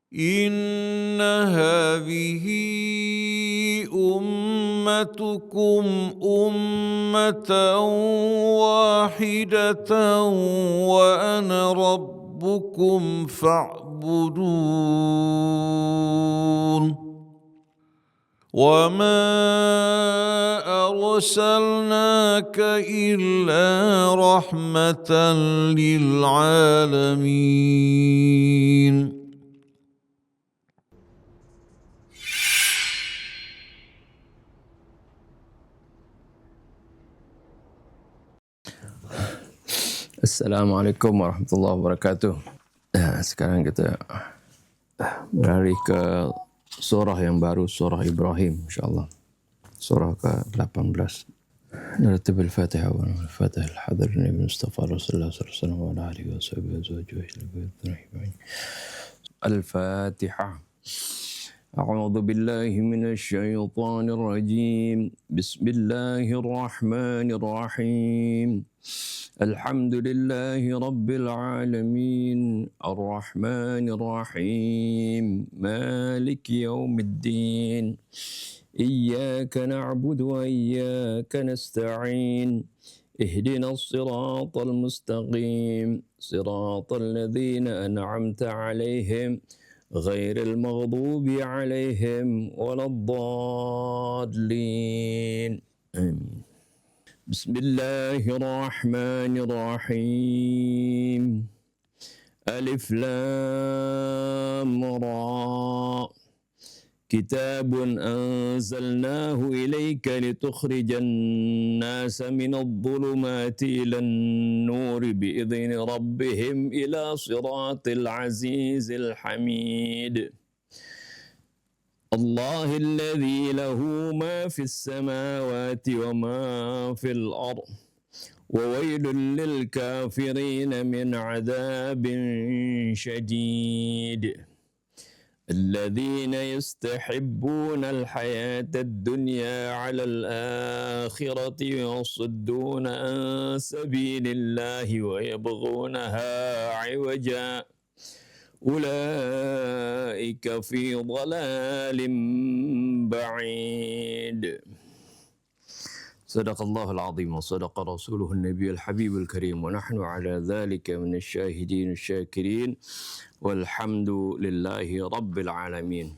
إن هذه أمتكم أمة واحدة وأنا ربكم فاعبدون وما أرسلناك إلا رحمة للعالمين. Assalamualaikum warahmatullahi wabarakatuh. Sekarang kita beralih ke surah yang baru, surah Ibrahim insyaAllah. Surah ke-18. Naratib al-Fatihah wa al-Fatihah al-Hadar Nabi Mustafa Rasulullah SAW wa ala alihi wa sahbihi wa azwajihi Al-Fatihah. أعوذ بالله من الشيطان الرجيم بسم الله الرحمن الرحيم الحمد لله رب العالمين الرحمن الرحيم مالك يوم الدين إياك نعبد وإياك نستعين اهدنا الصراط المستقيم صراط الذين أنعمت عليهم غير المغضوب عليهم ولا الضالين آمين. بسم الله الرحمن الرحيم ألف لام را كتاب أنزلناه إليك لتخرج الناس من الظلمات إلى النور بإذن ربهم إلى صراط العزيز الحميد الله الذي له ما في السماوات وما في الأرض وويل للكافرين من عذاب شديد الذين يستحبون الحياة الدنيا على الآخرة ويصدون عن سبيل الله ويبغونها عوجا أولئك في ضلال بعيد صدق الله العظيم وصدق رسوله النبي الحبيب الكريم ونحن على ذلك من الشاهدين الشاكرين والحمد لله رب العالمين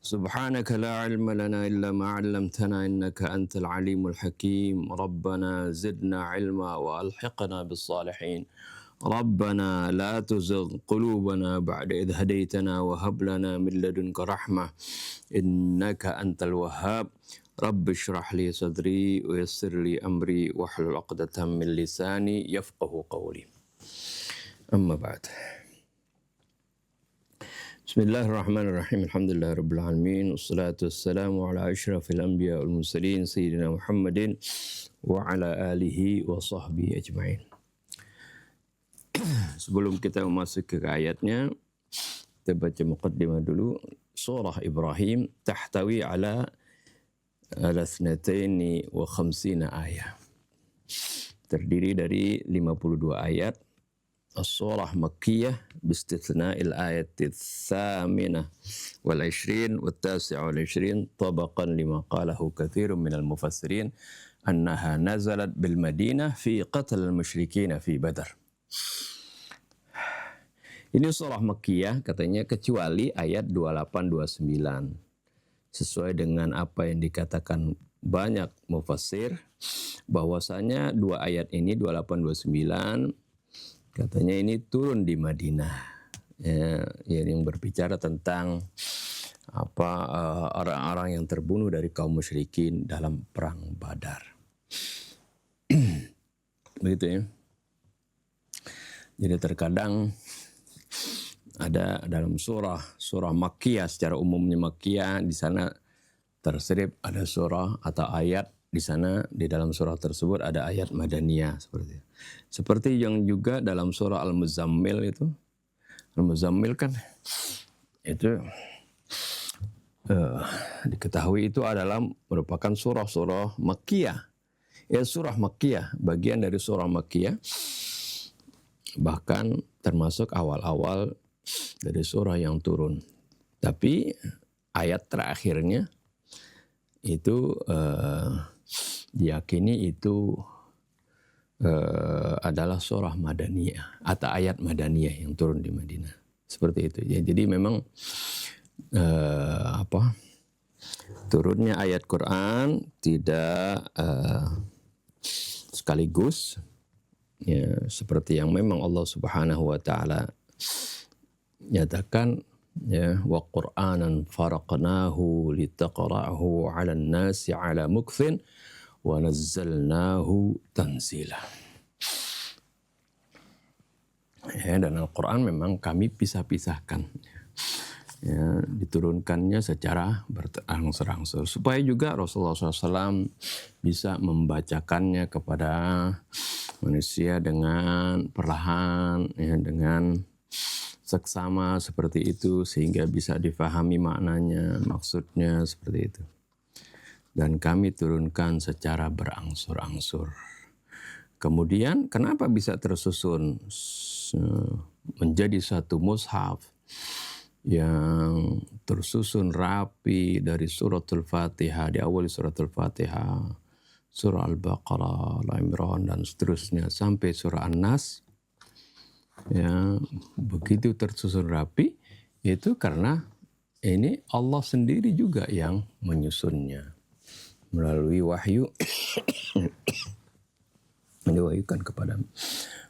سبحانك لا علم لنا إلا ما علمتنا إنك أنت العليم الحكيم ربنا زدنا علما وألحقنا بالصالحين ربنا لا تزغ قلوبنا بعد إذ هديتنا وهب لنا من لدنك رحمة إنك أنت الوهاب رب اشرح لي صدري ويسر لي أمري واحلل عقدة من لساني يفقه قولي أما بعد بسم الله الرحمن الرحيم الحمد لله رب العالمين والصلاة والسلام على أشرف الأنبياء والمرسلين سيدنا محمد وعلى آله وصحبه أجمعين. Sebelum kita masuk ke ayatnya, kita baca muqaddimah dulu. Surah Ibrahim tahtawi ala 52 ayat. Terdiri dari 52 ayat. As-surah Makkiyah bistithna'il ayat الثامنة والعشرين والتاسعة والعشرين طبقا لما قاله كثير من المفسرين أنها نزلت بالمدينة في قتل المشركين في بدر. Ini surah Makkiyah katanya kecuali ayat 28-29. Sesuai dengan apa yang dikatakan banyak mufassir bahwasanya dua ayat ini 28-29 katanya ini turun di Madinah. Ya, yang berbicara tentang orang-orang yang terbunuh dari kaum musyrikin dalam perang Badar. Begitu ya. Jadi terkadang ada dalam surah Makkiyah, secara umumnya Makkiyah, di sana terselip ada surah atau ayat di sana, di dalam surah tersebut ada ayat Madaniyah seperti itu. Seperti yang juga dalam surah Al-Muzammil itu. Al-Muzammil kan itu diketahui itu adalah merupakan surah-surah Makkiyah. Ya, surah Makkiyah, bagian dari surah Makkiyah. Bahkan termasuk awal-awal dari surah yang turun. Tapi ayat terakhirnya itu diyakini itu adalah surah Madaniyah atau ayat Madaniyah yang turun di Madinah. Seperti itu. Ya, jadi memang turunnya ayat Quran tidak sekaligus, ya, seperti yang memang Allah Subhanahu wa taala nyatakan, ya, wa Qur'anan faraqnahu litaqra'ahu 'alan nasi 'ala mukthin wa nazzalnahu tanzila. Ya, dan Al-Quran memang kami pisah-pisahkan, ya, diturunkannya secara berangsur-angsur supaya juga Rasulullah SAW bisa membacakannya kepada manusia dengan perlahan, ya, dengan seksama seperti itu sehingga bisa difahami maknanya, maksudnya seperti itu. Dan kami turunkan secara berangsur-angsur. Kemudian kenapa bisa tersusun menjadi satu mushaf yang tersusun rapi dari suratul Fatihah, di awal suratul Fatihah, surah Al-Baqarah, Al-Imran dan seterusnya sampai surah An-Nas, ya, begitu tersusun rapi, itu karena ini Allah sendiri juga yang menyusunnya melalui wahyu diwahyukan kepada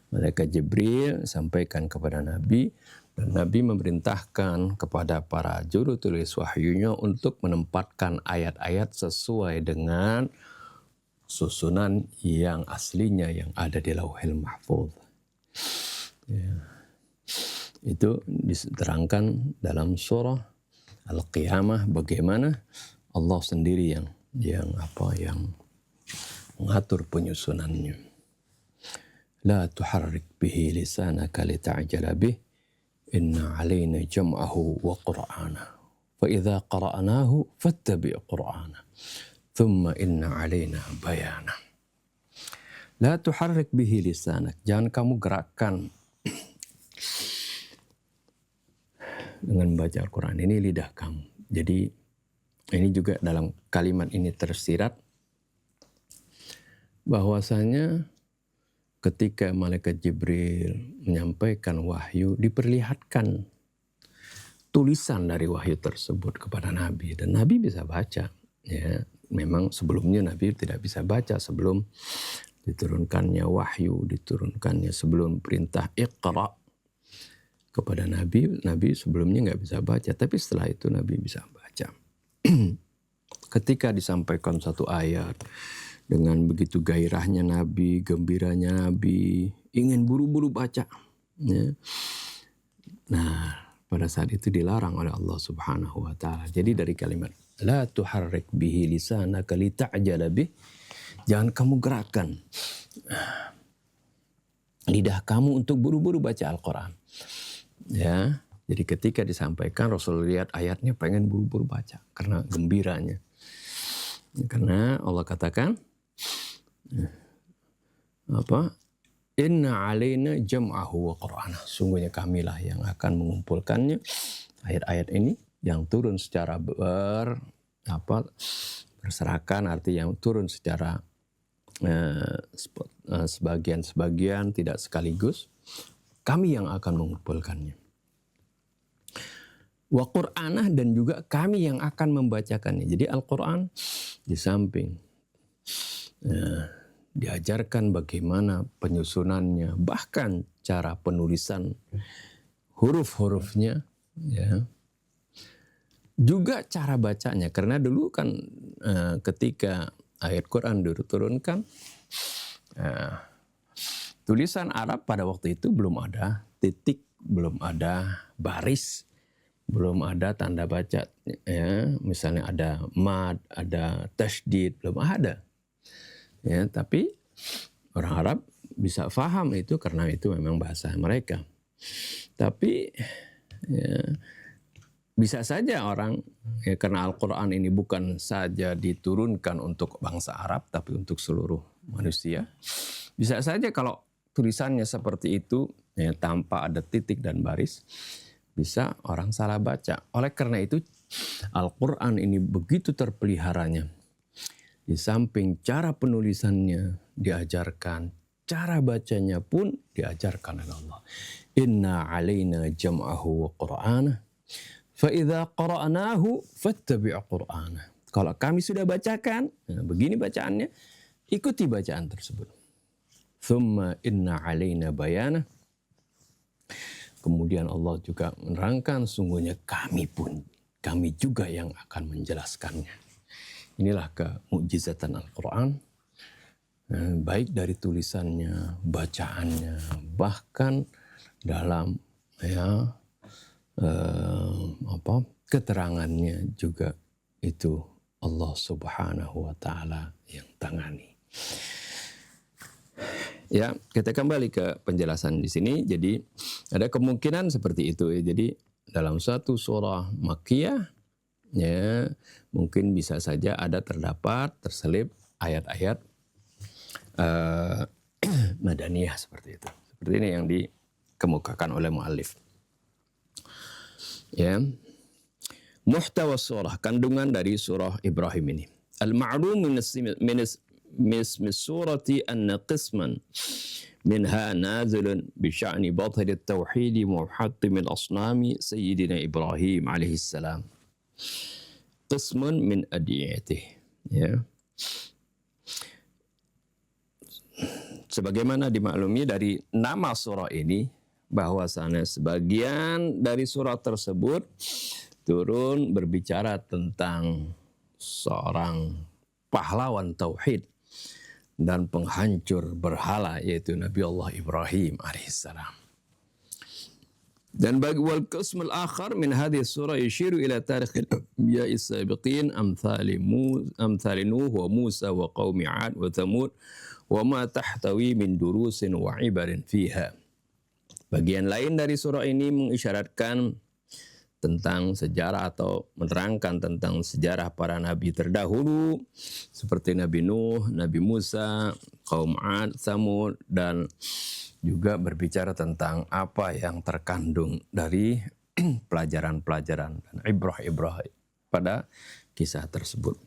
malaikat Jibril, sampaikan kepada Nabi, dan Nabi memerintahkan kepada para juru tulis wahyunya untuk menempatkan ayat-ayat sesuai dengan susunan yang aslinya yang ada di Lauhil Mahfuz. Ya. Itu diterangkan dalam surah Al-Qiyamah bagaimana Allah sendiri yang mengatur penyusunannya. La tuharrik bihi lisanaka lita'jala bih inna alaina jam'ahu wa qur'ana fa idza qara'nahu fattabi' qur'ana thumma inna alaina bayana. La tuharrik bihi lisanak, jangan kamu gerakkan dengan baca Al-Quran ini lidah kamu. Jadi ini juga dalam kalimat ini tersirat bahwasanya ketika malaikat Jibril menyampaikan wahyu, diperlihatkan tulisan dari wahyu tersebut kepada Nabi, dan Nabi bisa baca. Ya, memang sebelumnya Nabi tidak bisa baca sebelum diturunkannya wahyu, diturunkannya sebelum perintah Iqra kepada Nabi. Nabi sebelumnya nggak bisa baca, tapi setelah itu Nabi bisa baca. Ketika disampaikan satu ayat, dengan begitu gairahnya Nabi, gembiranya Nabi, ingin buru-buru baca. Ya. Nah, pada saat itu dilarang oleh Allah Subhanahu wa taala. Jadi dari kalimat la tuharrik bihi lisanaka lita'jala bih, jangan kamu gerakkan lidah kamu untuk buru-buru baca Al-Quran. Ya, jadi ketika disampaikan Rasul lihat ayatnya pengen buru-buru baca karena gembiranya. Karena Allah katakan inna alaina jam'ahu wa qur'ana, sungguhnya kamilah yang akan mengumpulkannya, ayat-ayat ini yang turun secara berserakan, artinya yang turun secara sebagian-sebagian, tidak sekaligus, kami yang akan mengumpulkannya. Wa qur'anah, dan juga kami yang akan membacakannya. Jadi Al-Quran di samping diajarkan bagaimana penyusunannya, bahkan cara penulisan huruf-hurufnya, ya, juga cara bacanya. Karena dulu kan ketika ayat Quran diturunkan, tulisan Arab pada waktu itu belum ada titik, belum ada baris, belum ada tanda baca, ya, misalnya ada mad, ada tasydid, belum ada. Ya, tapi orang Arab bisa faham itu karena itu memang bahasa mereka. Tapi ya, bisa saja orang, ya, karena Al-Quran ini bukan saja diturunkan untuk bangsa Arab, tapi untuk seluruh manusia. Bisa saja kalau tulisannya seperti itu, ya, tanpa ada titik dan baris, bisa orang salah baca. Oleh karena itu Al-Quran ini begitu terpeliharanya. Di samping cara penulisannya diajarkan, cara bacanya pun diajarkan oleh Allah. Inna alaina jam'ahu wa qur'anah, fa idza qara'nahu fattabi' qur'anah. Kalau kami sudah bacakan, nah begini bacaannya, ikuti bacaan tersebut. Thumma inna alaina bayanah. Kemudian Allah juga menerangkan, sungguhnya kami juga yang akan menjelaskannya. Inilah kemukjizatan Al-Quran, baik dari tulisannya, bacaannya, bahkan dalam keterangannya juga itu Allah Subhanahu wa Ta'ala yang tangani. Ya, kita kembali ke penjelasan di sini. Jadi ada kemungkinan seperti itu. Jadi dalam satu surah Makkiyah, ya mungkin bisa saja terselip ayat-ayat Madaniyah seperti itu. Seperti ini yang dikemukakan oleh muallif. Ya, muhtawa surah, kandungan dari surah Ibrahim ini. Al-ma'lum min surati anna qisman minha nazilun bisya'ni batil at-tauhid wa muhattim al-asnami sayyidina Ibrahim alaihi salam. Qismun min adiyatih. Ya. Sebagaimana dimaklumi dari nama surah ini, bahwasanya sebagian dari surah tersebut turun berbicara tentang seorang pahlawan tauhid dan penghancur berhala, yaitu Nabi Allah Ibrahim alaihissalam. Dan bagi wal qism al-akhar min hadhihi surah yushiru ila tarikh al-anbiya as-sabiqin amthali Nuh wa Musa wa qaumi 'ad wa Thamud wa ma tahtawi min durusin wa ibarin fiha. Bagian lain dari surah ini mengisyaratkan tentang sejarah atau menerangkan tentang sejarah para nabi terdahulu seperti Nabi Nuh, Nabi Musa, kaum 'ad, Thamud, dan juga berbicara tentang apa yang terkandung dari pelajaran-pelajaran dan ibrah-ibrah pada kisah tersebut.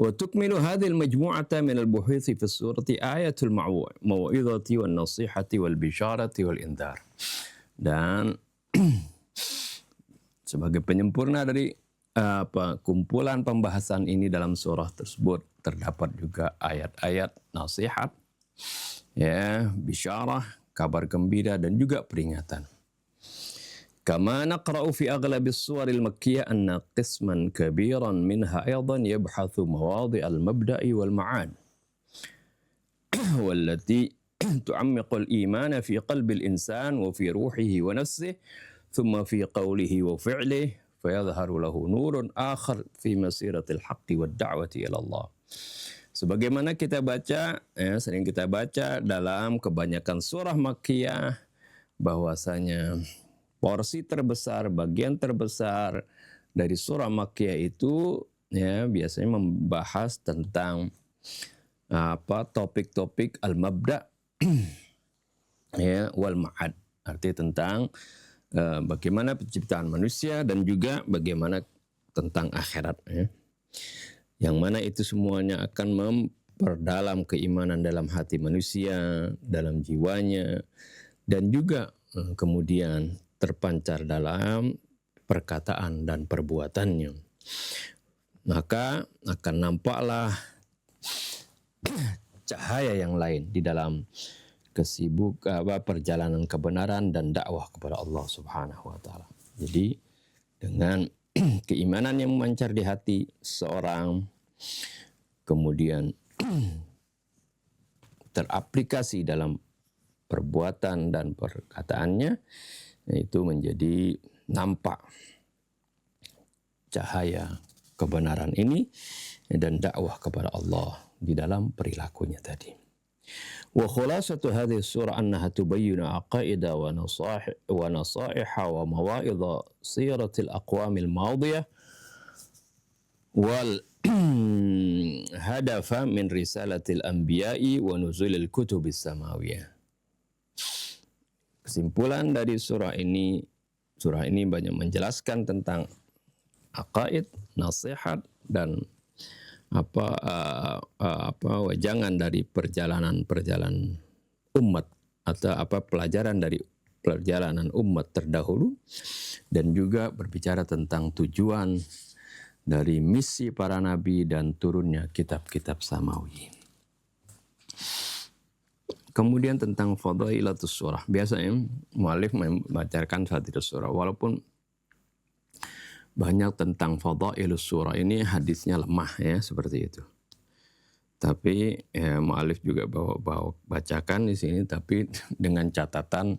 Wa tukmilu hadhihi al-majmu'ata min al-buhuthi fi surati ayatul mau'izati wan nasihati wal bisharati wal indhar. Dan sebagai penyempurna dari kumpulan pembahasan ini dalam surah tersebut terdapat juga ayat-ayat nasihat, ya, bisyarah, kabar gembira, dan juga peringatan. Kama naqra'u fi aghlabis suwaril makkiyah anna qisman kabiran minha aydan yabhathu mawadhi' al-mabda'i wal ma'ad wallati tu'ammiqu al-imana fi qalbi al-insan wa fi ruhihi wa nafsihi thumma fi qawlihi wa fi'lihi fayadhharu lahu nurun akhar fi masiratil haqqi wad da'wati ila Allah. Sebagaimana kita baca, sering kita baca dalam kebanyakan surah Makkiyah, bahwasanya porsi terbesar, bagian terbesar dari surah Makkiyah itu ya biasanya membahas tentang topik-topik al-mabda' ya wal ma'ad, arti tentang bagaimana penciptaan manusia dan juga bagaimana tentang akhirat, ya. Yang mana itu semuanya akan memperdalam keimanan dalam hati manusia, dalam jiwanya, dan juga kemudian terpancar dalam perkataan dan perbuatannya. Maka akan nampaklah cahaya yang lain di dalam perjalanan kebenaran dan dakwah kepada Allah Subhanahu wa Ta'ala. Jadi dengan keimanan yang memancar di hati seorang, kemudian teraplikasi dalam perbuatan dan perkataannya, itu menjadi nampak cahaya kebenaran ini dan dakwah kepada Allah di dalam perilakunya tadi. Wa khulasatu hadhihi surah annaha tubayyinu aqaida wa nasaiha wa mawa'idha siratil aqwamil madiyah wal hadafa min risalatil anbiya'i wa nuzulil kutubis samawiyah. kesimpulan dari surah ini banyak menjelaskan tentang aqaid, nasihat dan wejangan dari perjalanan umat atau pelajaran dari perjalanan umat terdahulu, dan juga berbicara tentang tujuan dari misi para nabi dan turunnya kitab-kitab samawi. Kemudian tentang fadailatus surah. Biasanya mu'alif membacakan satu surah, walaupun banyak tentang fadailus surah ini hadisnya lemah ya, seperti itu. Tapi mu'alif juga bacakan di sini, tapi dengan catatan,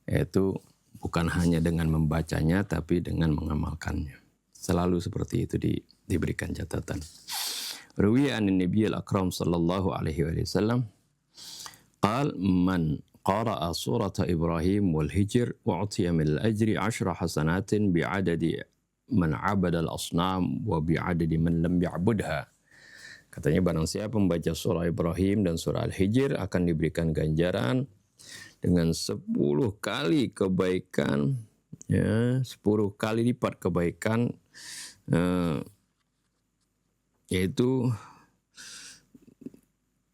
yaitu bukan hanya dengan membacanya tapi dengan mengamalkannya. Selalu seperti itu diberikan catatan. Ruwiya an Nabiyil Akram sallallahu alaihi wasallam qal man qara'a surata Ibrahim wal Hijr u'tiya min al-ajri 10 hasanatin bi'adadi man 'abada al-asnam wa bi'adadi man lam ya'budha. Katanya barang siapa membaca surah Ibrahim dan surah Al-Hijr akan diberikan ganjaran dengan 10 kali kebaikan, ya, 10 kali lipat kebaikan, yaitu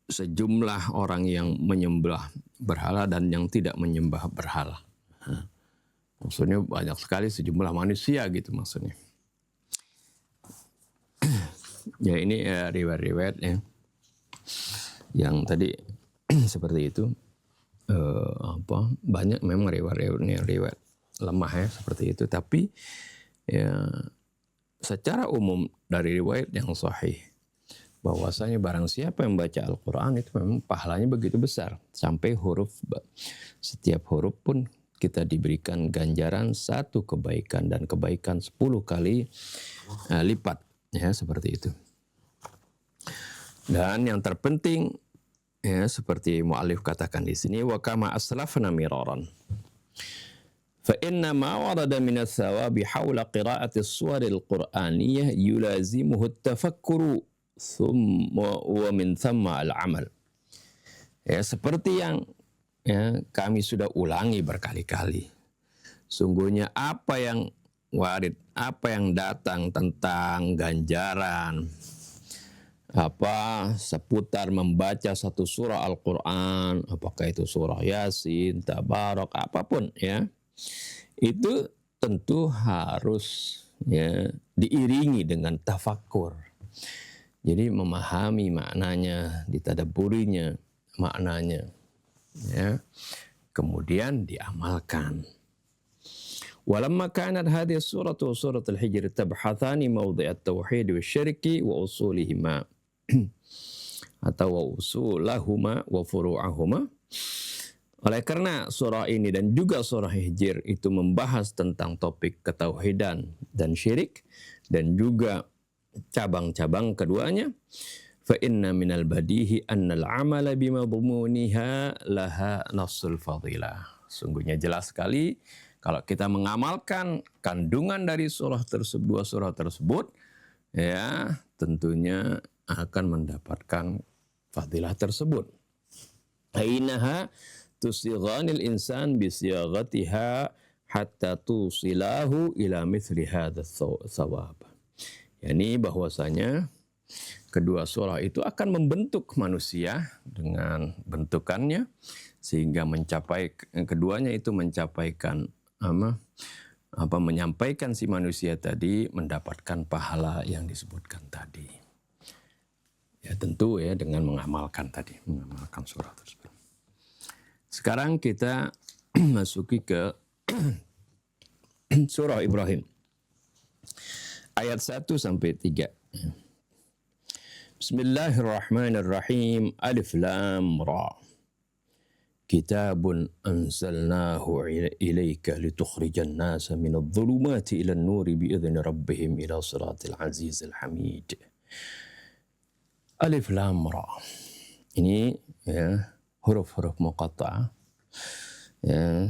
sejumlah orang yang menyembah berhala dan yang tidak menyembah berhala. Maksudnya banyak sekali sejumlah manusia gitu maksudnya. Ya ini riwayat-riwayat ya, yang tadi seperti itu. Banyak memang riwayat lemah ya seperti itu, tapi ya secara umum dari riwayat yang sahih bahwasanya barang siapa yang membaca Al-Quran itu memang pahalanya begitu besar, sampai setiap huruf pun kita diberikan ganjaran 1 kebaikan, dan kebaikan 10 kali lipat ya, seperti itu. Dan yang terpenting ya, seperti mu'alif katakan di sini, wa kama aslafna miraran fa inna ma warada min ats-tsawabi hawla qira'ati as-suwaril qur'aniyah yulazimuhu at-tafakkuru thumma wa min thamma al-amal. Ya, seperti yang ya, kami sudah ulangi berkali-kali. Sungguhnya apa yang warid, apa yang datang tentang ganjaran seputar membaca satu surah Al-Quran, apakah itu surah Yasin, Tabarak, apapun ya, itu tentu harus ya diiringi dengan tafakkur. Jadi memahami maknanya, ditadabburinya maknanya ya, kemudian diamalkan. Walamma kanat hadhihi suratu suratul Hijr tabhathani mawdi' at-tauhid wasyirki wa usulihima atau wa usulahuma wa furu'ahuma. Oleh karena surah ini dan juga surah Hijr itu membahas tentang topik ketauhidan dan syirik dan juga cabang-cabang keduanya, fa inna minal badihi annal amala bimadmuniha laha nassul fadilah. Sungguhnya jelas sekali kalau kita mengamalkan kandungan dari dua surah tersebut, ya tentunya akan mendapatkan fadilah tersebut. Ainaha tusighanil insan bisighatiha hatta tusilahu ila mithli hadzal thawab. Yani bahwasanya kedua surah itu akan membentuk manusia dengan bentukannya sehingga keduanya itu menyampaikan si manusia tadi mendapatkan pahala yang disebutkan tadi. Ya tentu ya dengan mengamalkan surah tersebut. Sekarang kita masuki ke surah Ibrahim. Ayat 1 sampai 3. Bismillahirrahmanirrahim. Alif Lam Ra. Kitabun anzalnahu ilaika litukhrijan nasa minadh dhulumati ilan nuri biidzni rabbihim ila siratil azizil hamid. Alif Lam Ra. Ini ya huruf-huruf muqatta'ah. Ya,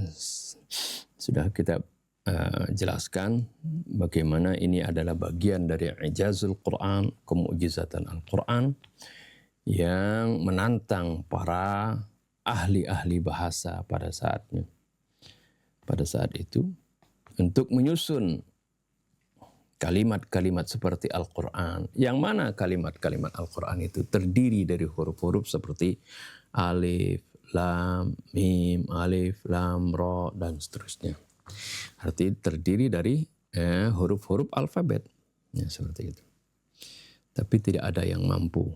sudah kita jelaskan bagaimana ini adalah bagian dari ijazul Quran, kemukjizatan Al-Quran yang menantang para ahli-ahli bahasa pada saatnya. pada saat itu untuk menyusun kalimat-kalimat seperti Al-Quran. Yang mana kalimat-kalimat Al-Quran itu terdiri dari huruf-huruf seperti alif, lam, mim, alif, lam, ro, dan seterusnya. Artinya terdiri dari huruf-huruf alfabet. Ya, seperti itu. Tapi tidak ada yang mampu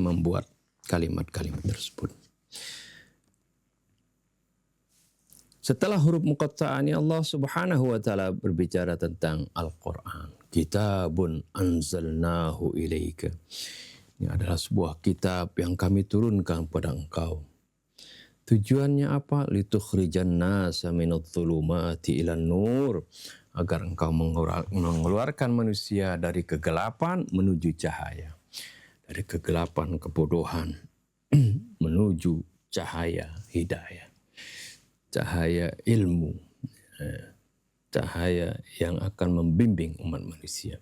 membuat kalimat-kalimat tersebut. Setelah huruf muqatta'ah ini Allah Subhanahu wa taala berbicara tentang Al-Qur'an. Kitabun anzalnahu ilaika. Ini adalah sebuah kitab yang kami turunkan kepada engkau. Tujuannya apa? Litukhrijan nasa minadh dhulumati ilan nur. Agar engkau mengeluarkan manusia dari kegelapan menuju cahaya. Dari kegelapan kebodohan menuju cahaya hidayah. Cahaya ilmu, cahaya yang akan membimbing umat manusia.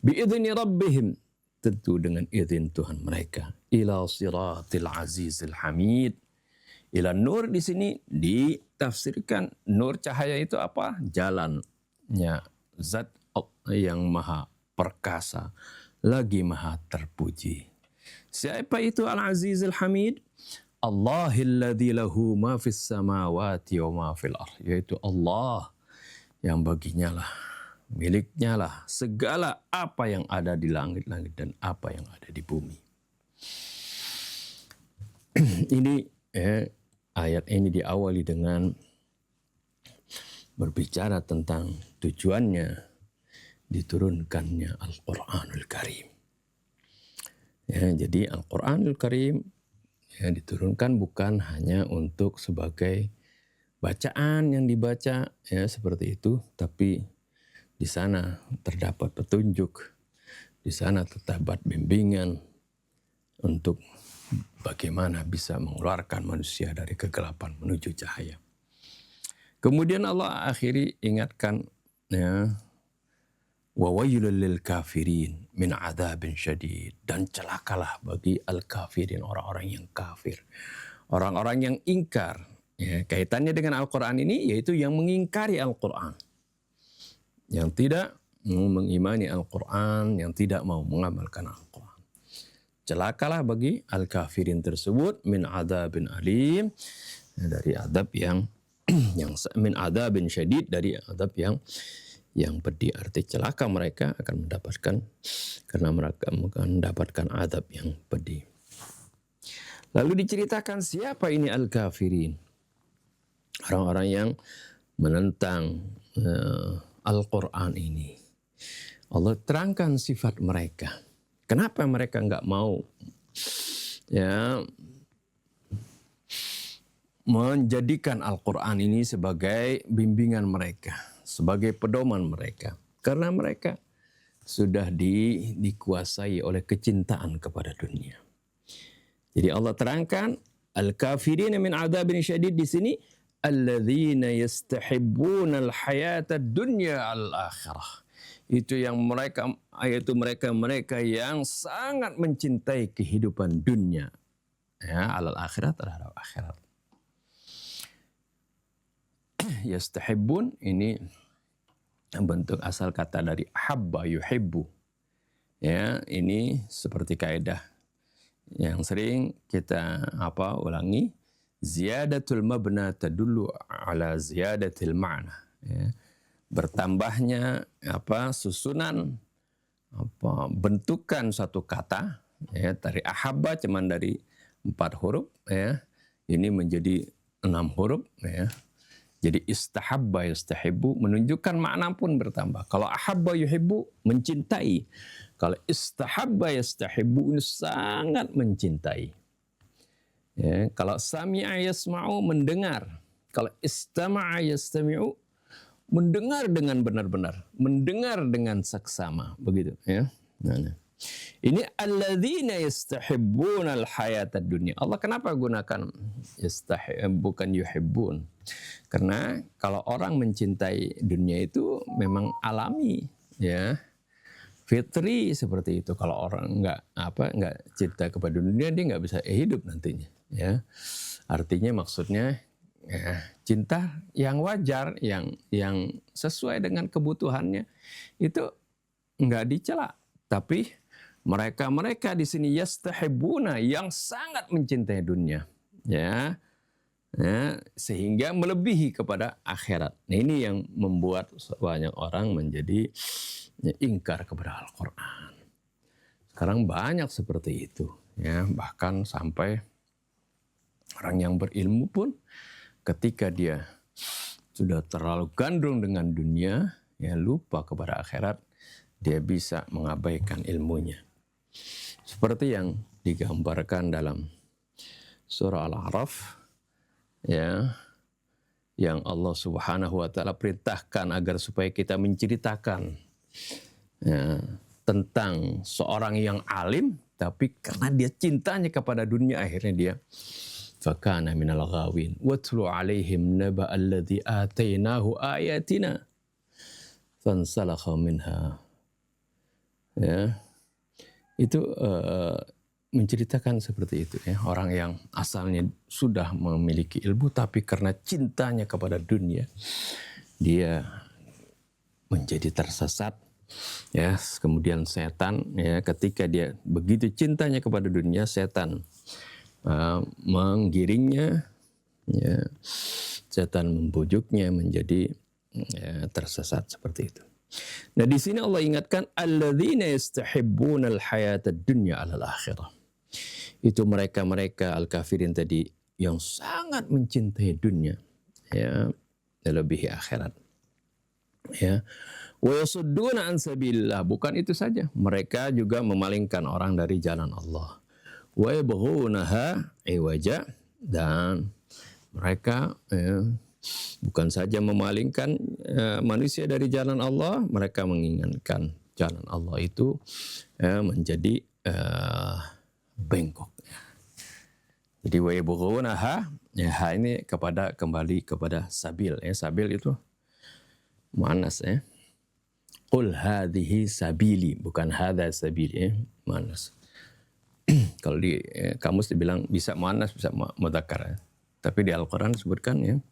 Bi'idzni rabbihim, tentu dengan izin Tuhan mereka. Ila siratil azizil hamid. Ila nur di sini ditafsirkan nur cahaya itu apa? Jalannya zat yang maha perkasa, lagi maha terpuji. Siapa itu Al-Azizul Hamid? Allahilladzi lahu ma fis samawati wa ma fil ardh, yaitu Allah yang baginya lah, miliknya lah segala apa yang ada di langit-langit dan apa yang ada di bumi. Ini ayat ini diawali dengan berbicara tentang tujuannya diturunkannya Al-Quranul Karim. Ya, jadi Al-Quranul Karim ya, diturunkan bukan hanya untuk sebagai bacaan yang dibaca ya seperti itu, tapi di sana terdapat petunjuk, di sana terdapat bimbingan untuk bagaimana bisa mengeluarkan manusia dari kegelapan menuju cahaya. Kemudian Allah akhiri ingatkan ya, wa wailul lil kafirin min adzabin syadid, dan celakalah bagi al-kafirin, orang-orang yang kafir, orang-orang yang ingkar. Ya, kaitannya dengan Al-Quran ini yaitu yang mengingkari Al-Quran, yang tidak mau mengimani Al-Quran, yang tidak mau mengamalkan Al-Quran. Celakalah bagi al-kafirin tersebut min adzabin alim, dari adab yang min adzabin syadid, dari adab yang pedih. Arti celaka mereka akan mendapatkan, karena mereka akan mendapatkan adab yang pedih. Lalu diceritakan siapa ini al-kafirin, orang-orang yang menentang Al-Quran ini. Allah terangkan sifat mereka. Kenapa mereka nggak mau ya menjadikan Al-Quran ini sebagai bimbingan mereka, sebagai pedoman mereka? Karena mereka sudah dikuasai oleh kecintaan kepada dunia. Jadi Allah terangkan al-kafirin min adzabin syadid di sini, alladzina yastahibbuna al-hayata dunya al-akhirah. Itu yang mereka, yaitu mereka yang sangat mencintai kehidupan dunia ya, al-akhirat, terhadap akhirat. Yastahibbun ini bentuk asal kata dari habba yuhibbu. Ya, ini seperti kaidah yang sering kita ulangi, ziyadatul mabna tadullu ala ziyadatil ma'na. Ya. Bertambahnya susunan bentukan satu kata ya, dari ahabba cuman dari 4 huruf ya, ini menjadi 6 huruf ya. Jadi istahabba yastahibbu menunjukkan makna pun bertambah. Kalau ahabba yuhibbu mencintai, kalau istahabba yastahibbu ini sangat mencintai. Ya, kalau sami'a yasma'u mendengar, kalau istama'a yastami'u mendengar dengan benar-benar, mendengar dengan saksama, begitu ya. Nah. Ini alladzina yastahibbuna al-hayata dunya. Allah kenapa gunakan bukan yuhibbun? Karena kalau orang mencintai dunia itu memang alami ya. Fitri seperti itu. Kalau orang nggak cinta kepada dunia, dia nggak bisa hidup nantinya ya. Artinya maksudnya Ya, cinta yang wajar, yang sesuai dengan kebutuhannya itu nggak dicela. Tapi mereka di sini yastahibbuna, yang sangat mencintai dunia, ya, sehingga melebihi kepada akhirat. Nah, ini yang membuat banyak orang menjadi ingkar kepada Al-Quran. Sekarang banyak seperti itu, ya, bahkan sampai orang yang berilmu pun ketika dia sudah terlalu gandrung dengan dunia, ya, lupa kepada akhirat, dia bisa mengabaikan ilmunya. Seperti yang digambarkan dalam surah Al-A'raf, ya, yang Allah Subhanahu wa taala perintahkan agar supaya kita menceritakan, ya, tentang seorang yang alim, tapi karena dia cintanya kepada dunia, akhirnya dia fakana minal ghawin watlu alaihim naba alladhi atainahu ayatina fansalakha minha. Ya, itu menceritakan seperti itu, ya, orang yang asalnya sudah memiliki ilmu tapi karena cintanya kepada dunia dia menjadi tersesat, ya. Kemudian setan, ya, ketika dia begitu cintanya kepada dunia, setan menggiringnya, ya, setan membujuknya menjadi, ya, tersesat seperti itu. Nah, di sini Allah ingatkan alladzina yastahibbuna al-hayata ad-dunya 'alal akhirah. Itu mereka-mereka al-kafirin tadi yang sangat mencintai dunia, ya, melebihi akhirat. Ya. Wa yasudduna an sabilillah, bukan itu saja, mereka juga memalingkan orang dari jalan Allah. Wa yabghunaha iwaja, dan mereka, ya, bukan saja memalingkan manusia dari jalan Allah, mereka menginginkan jalan Allah itu menjadi bengkok. Jadi wa yabghunaha, ya, ini kembali kepada sabil, ya. Sabil itu muannas, ya. Qul hadhihi sabili, bukan hadza sabili, ya, muannas. Kalau di kamus dibilang bisa muannas, bisa mudzakkar, ya. Tapi di Al-Quran disebutkan, ya,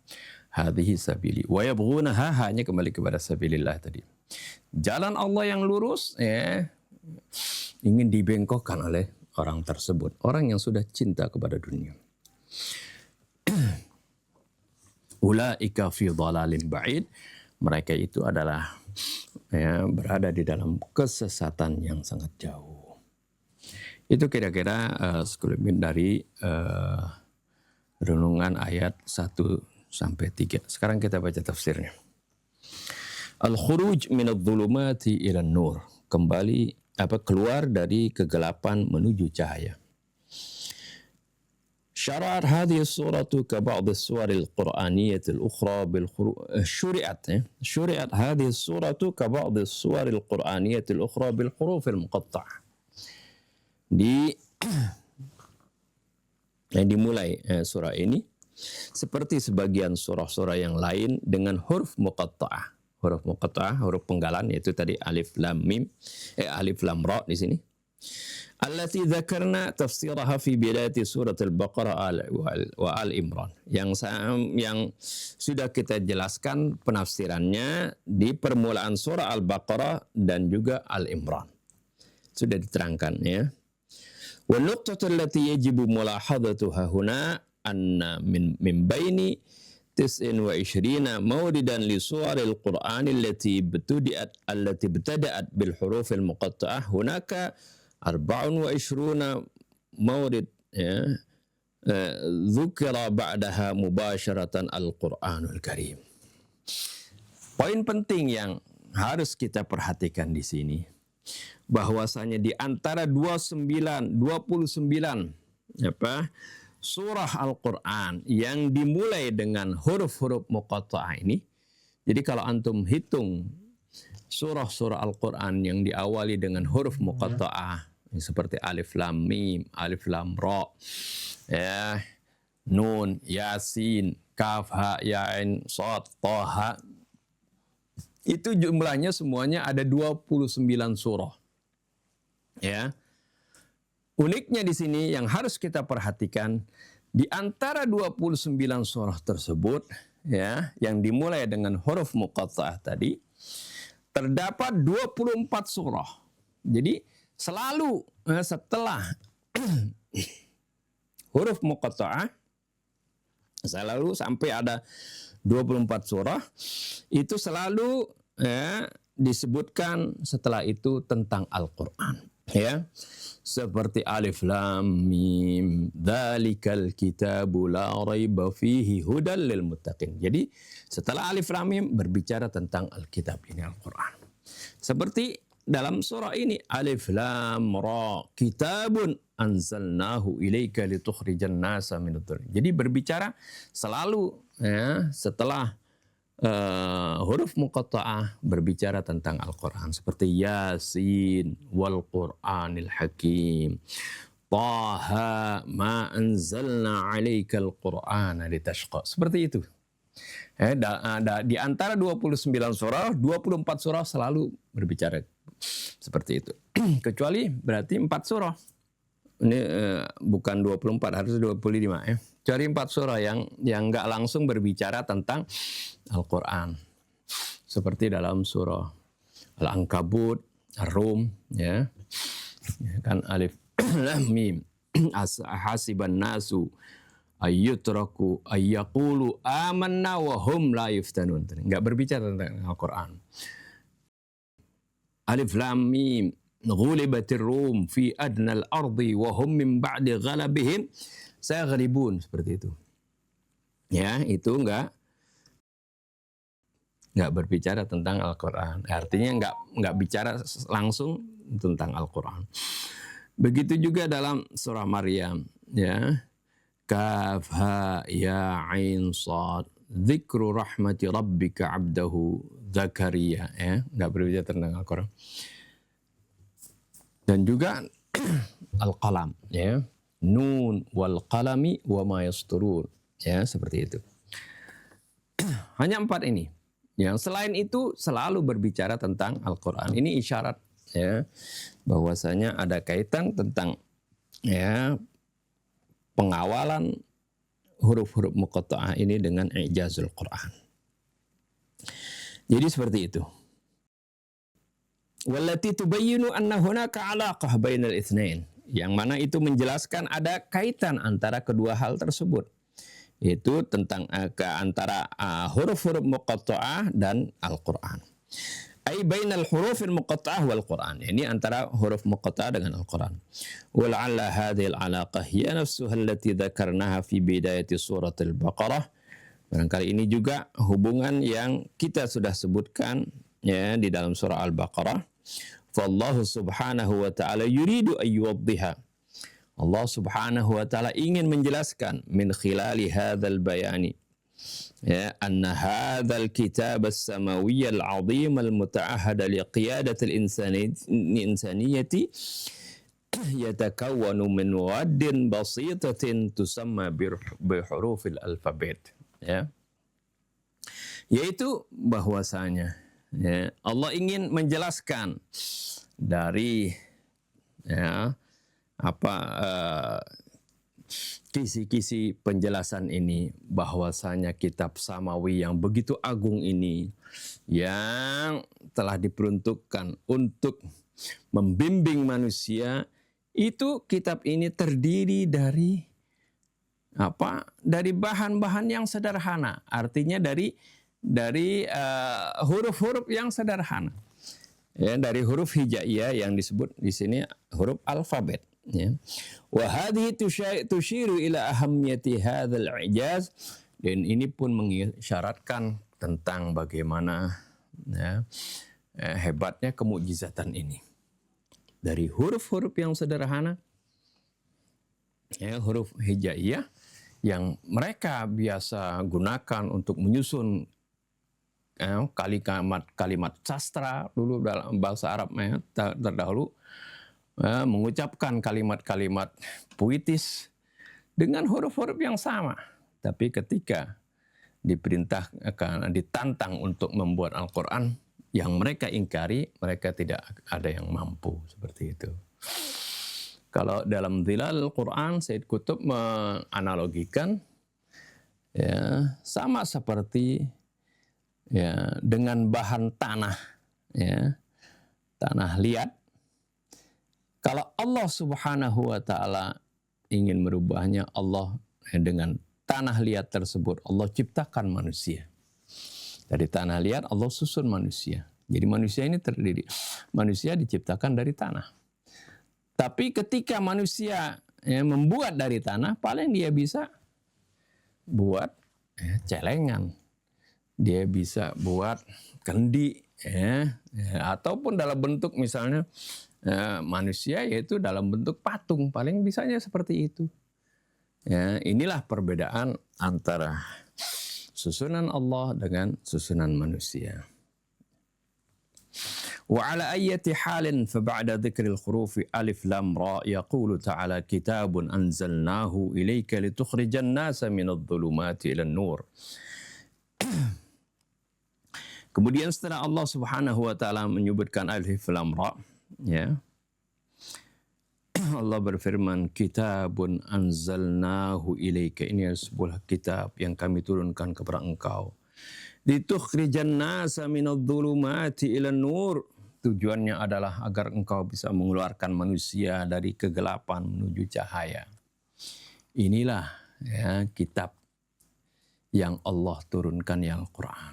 hadhihi sabili. Wa yabghunaha, hanya kembali kepada sabilillah tadi. Jalan Allah yang lurus, ya, ingin dibengkokkan oleh orang tersebut, orang yang sudah cinta kepada dunia. Ulaika fi dhalalin ba'id, mereka itu adalah, ya, berada di dalam kesesatan yang sangat jauh. Itu kira-kira sekelumit dari renungan ayat 1 sampai 3. Sekarang kita baca tafsirnya. Al-khuruj minadh-dhulumati ilan nur, keluar dari kegelapan menuju cahaya. Syara'at hadhihi as-suratu ka ba'd as-suwar al-Qur'aniyyah al-ukhra syuri'at hadhihi as-suratu ka ba'd as-suwar al-Qur'aniyyah al-ukhra bil huruf al-muqatta'ah. Dimulai surah ini seperti sebagian surah-surah yang lain dengan huruf muqatta'ah. Huruf muqatta'ah, huruf penggalan, yaitu tadi alif lam mim, alif lam ra di sini. Allati dzakarna tafsiraha fi bidayati surat al-Baqarah wa al-Imran. Yang sudah kita jelaskan penafsirannya di permulaan surah Al-Baqarah dan juga Al-Imran. Sudah diterangkan, ya. Wa nuqtatu allati yajibu mulahadatuha huna anna min baini 29 mawridan li suwaril Qur'an allati ibtada'at bil hurufil muqatta'ah hunaka 24 mawrid, ya, dzukira ba'daha mubasharatan al-Qur'anul Karim. Poin penting yang harus kita perhatikan di sini, bahwasanya di antara 29 surah Al-Quran yang dimulai dengan huruf-huruf muqatta'ah ini. Jadi kalau antum hitung surah-surah Al-Quran yang diawali dengan huruf muqatta'ah, seperti alif lam mim, alif lam ra, ya, nun, yasin, kaf, ha, ya, ain, shad, tha, itu jumlahnya semuanya ada 29 surah. Ya. Uniknya di sini yang harus kita perhatikan, Di antara 29 surah tersebut, ya, yang dimulai dengan huruf muqatta'ah tadi, terdapat 24 surah. Jadi selalu setelah huruf muqatta'ah, selalu sampai ada 24 surah, itu selalu disebutkan setelah itu tentang Al-Quran. Ya, seperti Alif Lam Mim, dzalikal kitabu la raiba fihi hudal lil muttaqin. Jadi setelah Alif Lam Mim berbicara tentang Alkitab ini, Al-Quran. Seperti dalam surah ini, Alif Lam Ra, kitabun anzalnahu ilaika litukhrijan nasa minadh dhulum. Jadi berbicara selalu setelah huruf muqatta'ah berbicara tentang Al-Quran, seperti Yasin wal Qur'anil Hakim, Taha ma anzalna 'alaikal Qur'ana litashqa. Seperti itu. Di antara 29 surah, 24 surah selalu berbicara seperti itu. Kecuali berarti 4 surah. Ini bukan 24, harus 25 ya. Cari 4 surah yang enggak langsung berbicara tentang Al-Quran. Seperti dalam surah Al-Ankabut, Ar-Rum, ya. Kan Alif Lam Mim. Hasiban nasu ayyutraku ayyaqulu amanna wa hum la yuftanun. Enggak berbicara tentang Al-Quran. Alif Lam Mim. Ghulibatir Rum fi adnal ardi wa hum min ba'di ghalabihim saghlibun, seperti itu. Ya, itu enggak berbicara tentang Al-Quran. Artinya enggak bicara langsung tentang Al-Quran. Begitu juga dalam surah Maryam, ya. Kaf ha ya ain shad dzikru rahmati rabbika 'abdahu Zakaria, ya, enggak berbicara tentang Al-Quran. Dan juga Al-Qalam, ya. Nun wal qalami wa ma yasturun, ya, seperti itu. Hanya 4 ini. Yang selain itu selalu berbicara tentang Al-Quran. Ini isyarat, ya, bahwasanya ada kaitan tentang, ya, pengawalan huruf-huruf muqatta'ah ini dengan i'jazul Quran. Jadi seperti itu. Wallati tubayyinu anna hunaka 'alaqah bainal itsnain, yang mana itu menjelaskan ada kaitan antara kedua hal tersebut. Itu tentang antara huruf-huruf muqatta'ah dan Al-Qur'an. Ai bainal hurufil muqatta'ah wal Qur'an. Ini antara huruf muqatta'ah dengan Al-Qur'an. Wa la'alla hadhihi al-'alaqah hiya nafsuha allati dzakarnaha fi bidayati suratil Baqarah. Barangkali ini juga hubungan yang kita sudah sebutkan, ya, di dalam surah Al-Baqarah. Fallahu subhanahu wa ta'ala yuridu ayyuwaddiha. Allah subhanahu wa ta'ala ingin menjelaskan min khilali hadzal bayani, ya, anna hadzal kitab as-samawiyya al-'azim al-muta'ahhad li qiyadati al-insaniyati yatakawwanu min waddin basitatin tusamma bi hurufil alfabet, ya. Yaitu bahwasanya, ya, Allah ingin menjelaskan dari, ya, kisi-kisi penjelasan ini, bahwasanya kitab samawi yang begitu agung ini, yang telah diperuntukkan untuk membimbing manusia, itu kitab ini terdiri dari dari bahan-bahan yang sederhana. Artinya dari huruf-huruf yang sederhana, ya, dari huruf hijaiyah yang disebut di sini huruf alfabet, ya. Wa hadhihi tushiru ila ahammiyati hadzal i'jaz, dan ini pun mengisyaratkan tentang bagaimana, ya, hebatnya kemukjizatan ini. Dari huruf-huruf yang sederhana, ya, huruf hijaiyah yang mereka biasa gunakan untuk menyusun kalimat sastra dulu dalam bahasa Arab, ya, terdahulu, mengucapkan kalimat-kalimat puitis dengan huruf-huruf yang sama. Tapi ketika diperintahkan, ditantang untuk membuat Al-Quran yang mereka ingkari, mereka tidak ada yang mampu seperti itu. Kalau dalam Dhilal Quran, Said Qutb menganalogikan ya sama seperti ya dengan bahan tanah, ya tanah liat. Kalau Allah Subhanahu wa taala ingin merubahnya, Allah dengan tanah liat tersebut Allah ciptakan manusia. Dari tanah liat Allah susun manusia. Jadi manusia ini terdiri, manusia diciptakan dari tanah. Tapi ketika manusia membuat dari tanah, paling dia bisa buat celengan, dia bisa buat kendi, ataupun dalam bentuk misalnya manusia yaitu dalam bentuk patung, paling bisanya seperti itu. Ya, inilah perbedaan antara susunan Allah dengan susunan manusia. وعلى أية حال فبعد ذكر الحروف ألف لام را يقول تعالى كتاب أنزلناه إليك لتخرج الناس من الظلمات إلى النور. Kemudian setelah Allah Subhanahu wa taala menyebutkan alif lam ra, ya. Allah berfirman, kitabun anzalnahu ilaika, ini sebuah kitab yang kami turunkan kepada engkau. Litukhrijan nasa minadh-dhulumati ilan nur. Tujuannya adalah agar engkau bisa mengeluarkan manusia dari kegelapan menuju cahaya. Inilah ya kitab yang Allah turunkan, yang Al-Quran.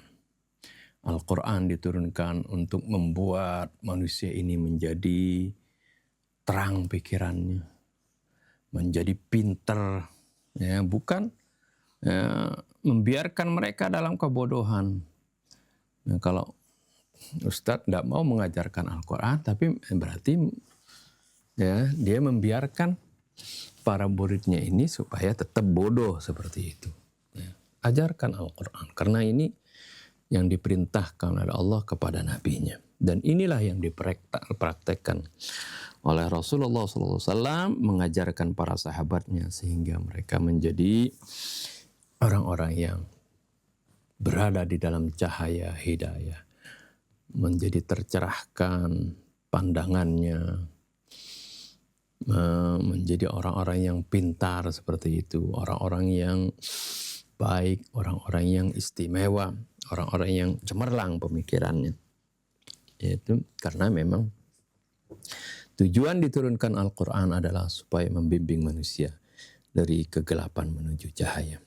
Al-Quran diturunkan untuk membuat manusia ini menjadi terang pikirannya, menjadi pintar, ya, bukan membiarkan mereka dalam kebodohan. Nah, kalau Ustadz tidak mau mengajarkan Al-Quran, tapi berarti ya dia membiarkan para muridnya ini supaya tetap bodoh seperti itu. Ya, ajarkan Al-Quran, karena ini yang diperintahkan oleh Allah kepada nabinya. Dan inilah yang dipraktekkan oleh Rasulullah SAW, mengajarkan para sahabatnya sehingga mereka menjadi orang-orang yang berada di dalam cahaya hidayah, menjadi tercerahkan pandangannya, menjadi orang-orang yang pintar seperti itu, orang-orang yang baik, orang-orang yang istimewa, orang-orang yang cemerlang pemikirannya. Yaitu karena memang tujuan diturunkan Al-Quran adalah supaya membimbing manusia dari kegelapan menuju cahaya.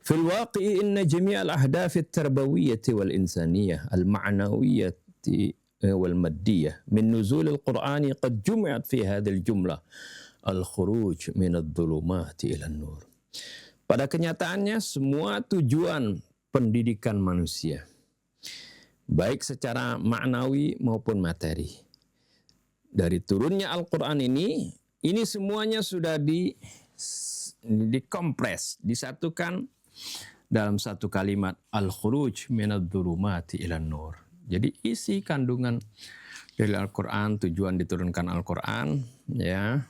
في الواقع إن جميع الأهداف التربوية والإنسانية المعنوية والمادية من نزول القرآن قد جمعت في هذه الجملة الخروج من الظلمات إلى النور. Pada kenyataannya semua tujuan pendidikan manusia, baik secara maknawi maupun materi, dari turunnya Al-Quran ini semuanya sudah dikompres, disatukan dalam satu kalimat, al-khuruj minadh-dhulumati ilan nur. Jadi isi kandungan dari Al-Quran, tujuan diturunkan Al-Quran, ya,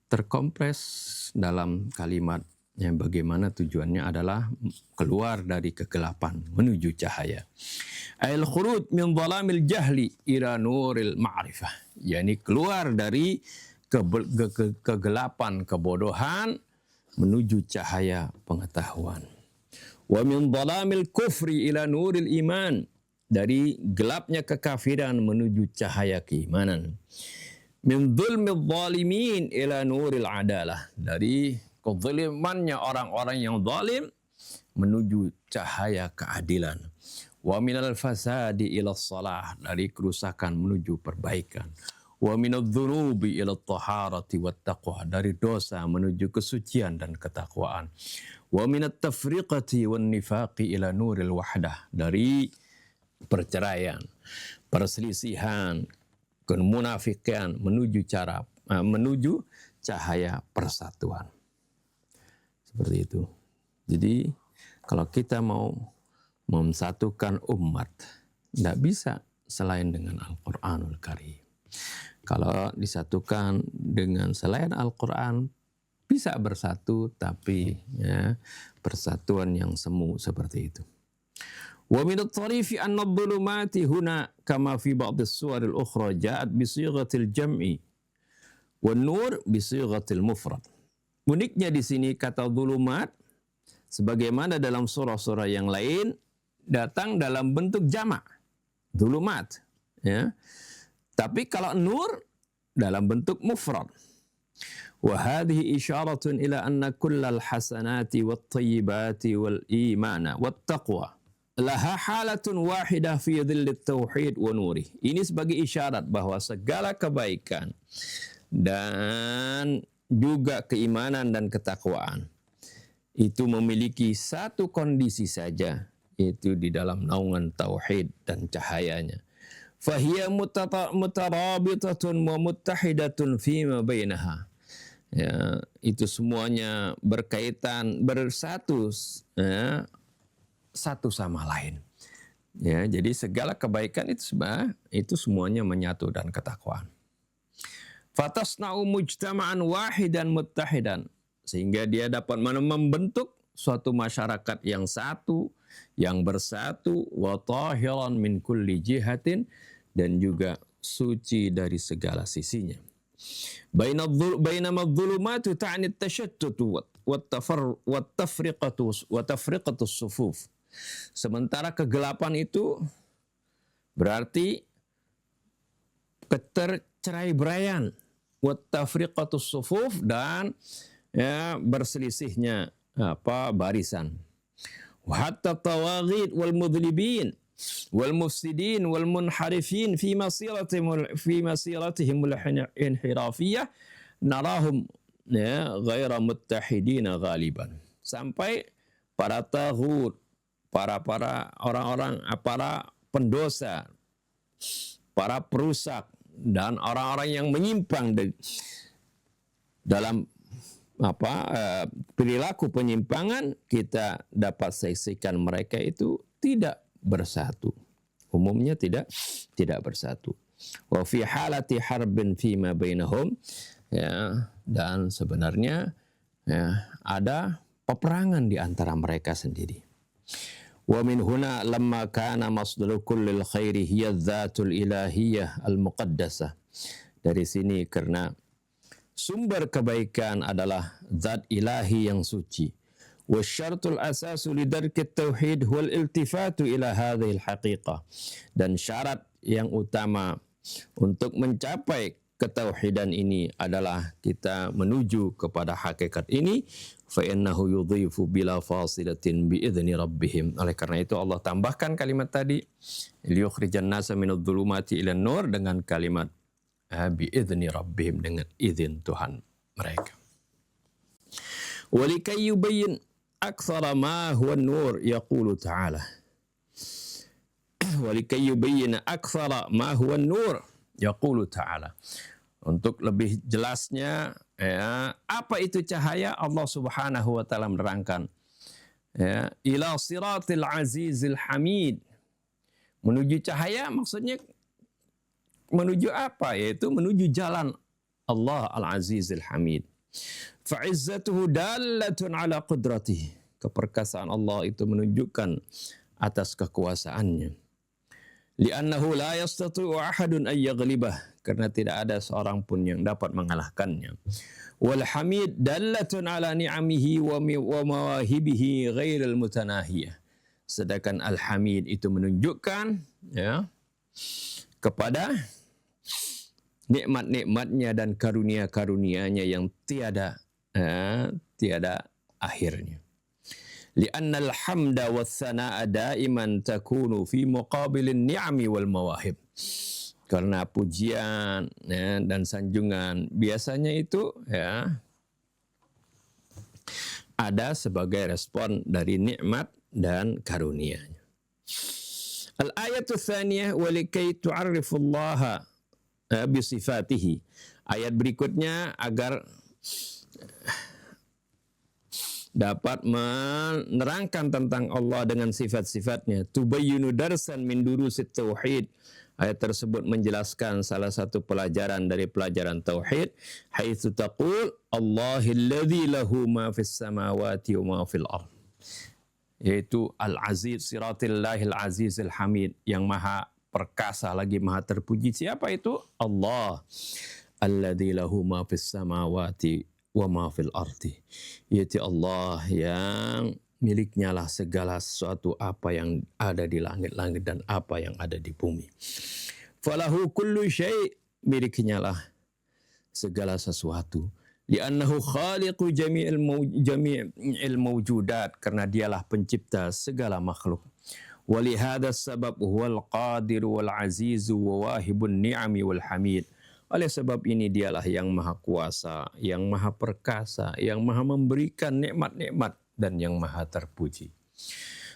terkompres dalam kalimat yang bagaimana tujuannya adalah keluar dari kegelapan menuju cahaya. Al-khuruj min dhalamil jahli ila nuril ma'rifah. Yani keluar dari kegelapan kebodohan menuju cahaya pengetahuan. Wa min dhalamil kufri ila nuril iman. Dari gelapnya kekafiran menuju cahaya keimanan. Min dhulmil zalimin ila nuril adalah. Dari kezalimannya orang-orang yang zalim menuju cahaya keadilan. Wa minal fasadi ila salah. Dari kerusakan menuju perbaikan. Wa minadh-dhunubi ila at-taharati wat-taqwa, dari dosa menuju kesucian dan ketakwaan. Wa minat-tafriqati wan-nifaqi ila nuril wahdah, dari perceraian, perselisihan, kemunafikan menuju cahaya persatuan. Seperti itu. Jadi kalau kita mau memsatukan umat, tidak bisa selain dengan Al-Quranul Karim. Kalau disatukan dengan selain Al-Quran, bisa bersatu, tapi ya, persatuan yang semu seperti itu. Wa min at-tarifi anna adh-dhulumati huna kama fi ba'd as-suwar al-ukhra ja'at bi sighatil jam'i Wan nur bisighatil mufrad. Uniknya di sini kata zulumat sebagaimana dalam surah-surah yang lain datang dalam bentuk jamak. Zulumat, ya. Tapi kalau nur dalam bentuk mufrad. Wa hadhihi isyaratun ila anna kullal hasanati wat thayyibati wal imana wat taqwa laha halatun wahidah fi dhillit tauhid wa nurih. Ini sebagai isyarat bahwa segala kebaikan dan juga keimanan dan ketakwaan itu memiliki satu kondisi saja, yaitu di dalam naungan tauhid dan cahayanya. Fahiya mutarabitatun wa muttahidatun fima bainaha. Ya, itu semuanya berkaitan, bersatu, ya, satu sama lain. Ya, jadi segala kebaikan itu semuanya menyatu dan ketakwaan. Fatasna'u mujtama'an wahidan muttahidan, sehingga dia dapat membentuk suatu masyarakat yang satu, yang bersatu, wa tahiran min kulli jihatin, dan juga suci dari segala sisinya. Bainama dhulumatu ta'ni at-tashattutu wa tafriqatu sufuf. Sementara kegelapan itu berarti keterceraiberaian, wa tafriqatu sufuf, dan ya, berselisihnya barisan. Wa hatta tawaghid wal mudhlibin wal mufsidin wal munharifin fi masiratihim al-inhirafiyah narahum ghaira muttahidin ghaliban. Sampai para taghut, para orang-orang, para pendosa, para perusak, dan orang-orang yang menyimpang dalam perilaku penyimpangan, kita dapat saksikan mereka itu tidak bersatu. Umumnya tidak bersatu. Wa fi halati harbin fima bainahum, ya, dan sebenarnya ya, ada peperangan di antara mereka sendiri. Wa min huna lamma kana masdaru kullil khairi hiya dzatul ilahiyah al-muqaddasah. Dari sini karena sumber kebaikan adalah zat ilahi yang suci. Wasyartul asasu lidarkit tauhid huwal iltifatu ila hadhil haqiqah. Dan syarat yang utama untuk mencapai ketauhidan ini adalah kita menuju kepada hakikat ini. Fa innahu yudhifu bila fasilatin biidzni rabbihim. Oleh karena itu Allah tambahkan kalimat tadi, liyukhrijan nasa minadh dhulumati ilan nur, dengan kalimat biidzni rabbihim, dengan izin Tuhan mereka. Walikay yubayyin aktsara ma huwa nur, yaqulu ta'ala. Walikay yubayyin aktsara ma huwa nur, yaqulu ta'ala. Untuk lebih jelasnya, ya, apa itu cahaya, Allah Subhanahu wa taala menerangkan, ya, ila siratil azizil hamid. Menuju cahaya maksudnya menuju apa? Yaitu menuju jalan Allah Al-Azizil Hamid. Fa'izzatuhu dallatun ala qudratihi. Keperkasaan Allah itu menunjukkan atas kekuasaannya. Li'annahu la yastati'u ahadun an yaghlibah. Karena tidak ada seorang pun yang dapat mengalahkannya. Wal hamid dallatun ala ni'amihi wa mawahibihi ghairil mutanahiyah. Sedangkan al-hamid itu menunjukkan, ya, kepada nikmat-nikmatnya dan karunia-karunianya yang tiada akhirnya. Li'annal hamda was-sana'a daiman takunu fi muqabilin ni'ami wal mawahib. Karena pujian, ya, dan sanjungan biasanya itu, ya, ada sebagai respon dari nikmat dan karunia-Nya. Al-ayatu tsaniyah walikay tu'arrifullaha bisifatihi. Ayat berikutnya agar dapat menerangkan tentang Allah dengan sifat-sifatnya. Tubayyinu darsan min durusit tauhid. Ayat tersebut menjelaskan salah satu pelajaran dari pelajaran tauhid. Haitsu taqul Allahilladzi lahu ma fis samawati wa ma fil ardh. Yaitu Al-Aziz, Siratillahil Azizil Hamid, yang maha perkasa lagi maha terpuji. Siapa itu? Allah. alladzi lahu ma fis samawati wa ma fil ardi, yaitu Allah yang miliknya lah segala sesuatu apa yang ada di langit-langit dan apa yang ada di bumi. Falahu kullu syai', miliknya lah segala sesuatu. Li'annahu khaliqu jami'il mawjudat, karena dialah pencipta segala makhluk. Walihada sabab huwal qadiru wal azizu wa wahibun ni'ami wal hamid. Oleh sebab ini dialah yang maha kuasa, yang maha perkasa, yang maha memberikan nikmat-nikmat dan yang maha terpuji.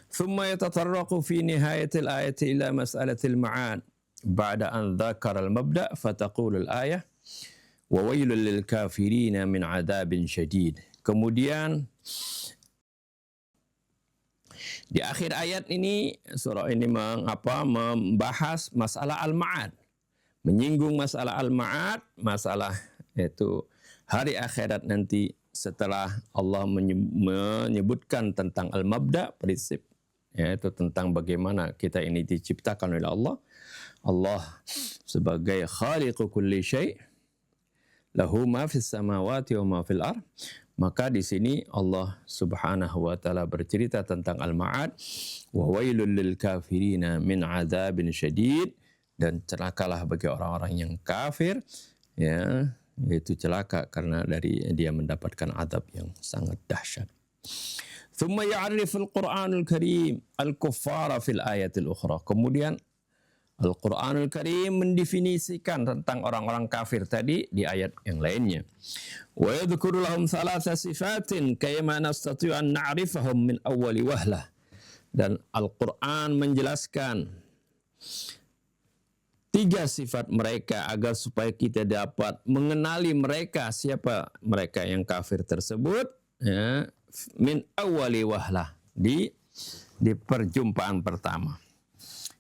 Thumma yatatarraqu fi nihayatil ayati ila mas'alatil ma'ad. Ba'da an dzakara al-mabda' fataqulu al-ayah wa wailul lil kafirina min 'adzabin syadid. Kemudian di akhir ayat ini surah ini membahas masalah al-ma'ad. Menyinggung masalah al-ma'ad, masalah itu hari akhirat nanti setelah Allah menyebutkan tentang al-mabda', prinsip, yaitu tentang bagaimana kita ini diciptakan oleh Allah. Allah sebagai khaliqu kulli syai', lahu ma fis samawati wa ma fil ard. Maka di sini Allah Subhanahu wa taala bercerita tentang al-ma'ad, wa wailul lil kafirina min 'adzabin syadid, dan celakalah bagi orang-orang yang kafir, ya, yaitu celaka karena dari dia mendapatkan azab yang sangat dahsyat. Thumma ya'riful Qur'anul Karim al-kuffara fil ayatil ukhra. Kemudian Al-Quranul Karim mendefinisikan tentang orang-orang kafir tadi di ayat yang lainnya. Wa yadhkuru lahum thalatha sifatin kayma nastati'u an na'rifahum min awwali wahlah. Dan Al-Quran menjelaskan 3 sifat mereka agar supaya kita dapat mengenali mereka, siapa mereka yang kafir tersebut, ya, min awwali wahlah, di perjumpaan pertama.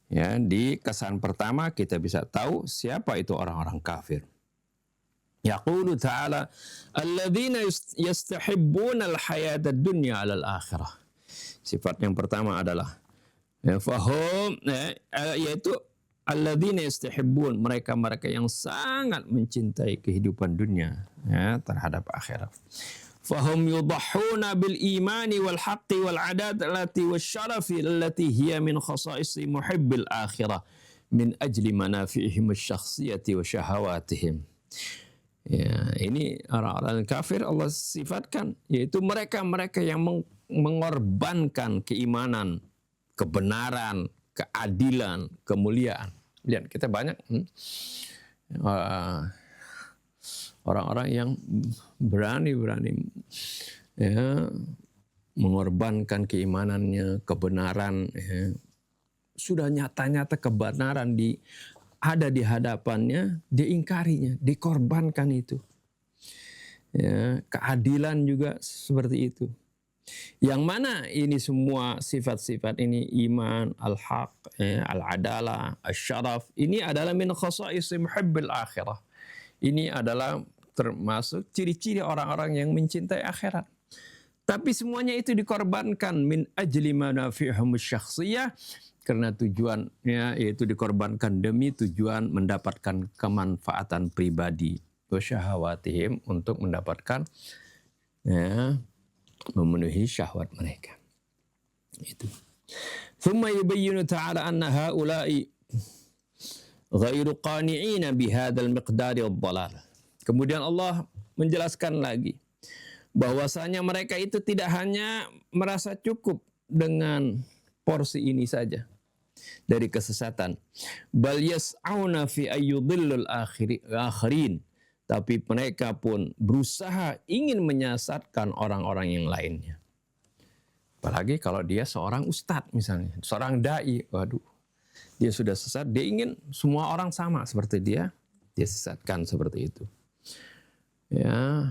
Ya, di kesan pertama kita bisa tahu siapa itu orang-orang kafir. Yaqulu ta'ala alladzina yastahibbuna al-hayata ad-dunya 'ala al-akhirah. Sifat yang pertama adalah yaitu alladzina yastahibbun, mereka-mereka yang sangat mencintai kehidupan dunia, ya, terhadap akhirat. Fahum yudahhuna bil imani wal haqqi wal adalati wasyarafi allati hiya min khasaisi muhibbil akhirah min ajli manafi'ihim asy-syakhsiyati wa syahawatihim. Ya, ini orang-orang kafir Allah sifatkan, yaitu mereka-mereka yang mengorbankan keimanan, kebenaran, keadilan, kemuliaan. Lihat, kita banyak orang-orang yang berani ya, mengorbankan keimanannya, kebenaran, ya. Sudah nyata-nyata kebenaran ada di hadapannya, diingkarinya, dikorbankan itu. Ya, keadilan juga seperti itu. Yang mana ini semua sifat-sifat ini, iman, al-haq, al-adalah, al-syaraf, ini adalah min khasaisi muhibbil akhirah. Ini adalah termasuk ciri-ciri orang-orang yang mencintai akhirat. Tapi semuanya itu dikorbankan min ajli manafi'ihum syakhsiyah, karena tujuannya yaitu dikorbankan demi tujuan mendapatkan kemanfaatan pribadi, wasyahawatihim, untuk mendapatkan, ya, memenuhi syahwat mereka. Itu. Thumma yubayyinu ta'ala anna haula'i ghairu qani'ina bihadzal miqdari wad-dhalal. Kemudian Allah menjelaskan lagi bahwasanya mereka itu tidak hanya merasa cukup dengan porsi ini saja dari kesesatan, bal yas'auna fi ayyudhillul akhirin, tapi mereka pun berusaha ingin menyesatkan orang-orang yang lainnya. Apalagi kalau dia seorang ustadz misalnya, seorang dai, waduh, dia sudah sesat, dia ingin semua orang sama seperti dia sesatkan seperti itu. Ya,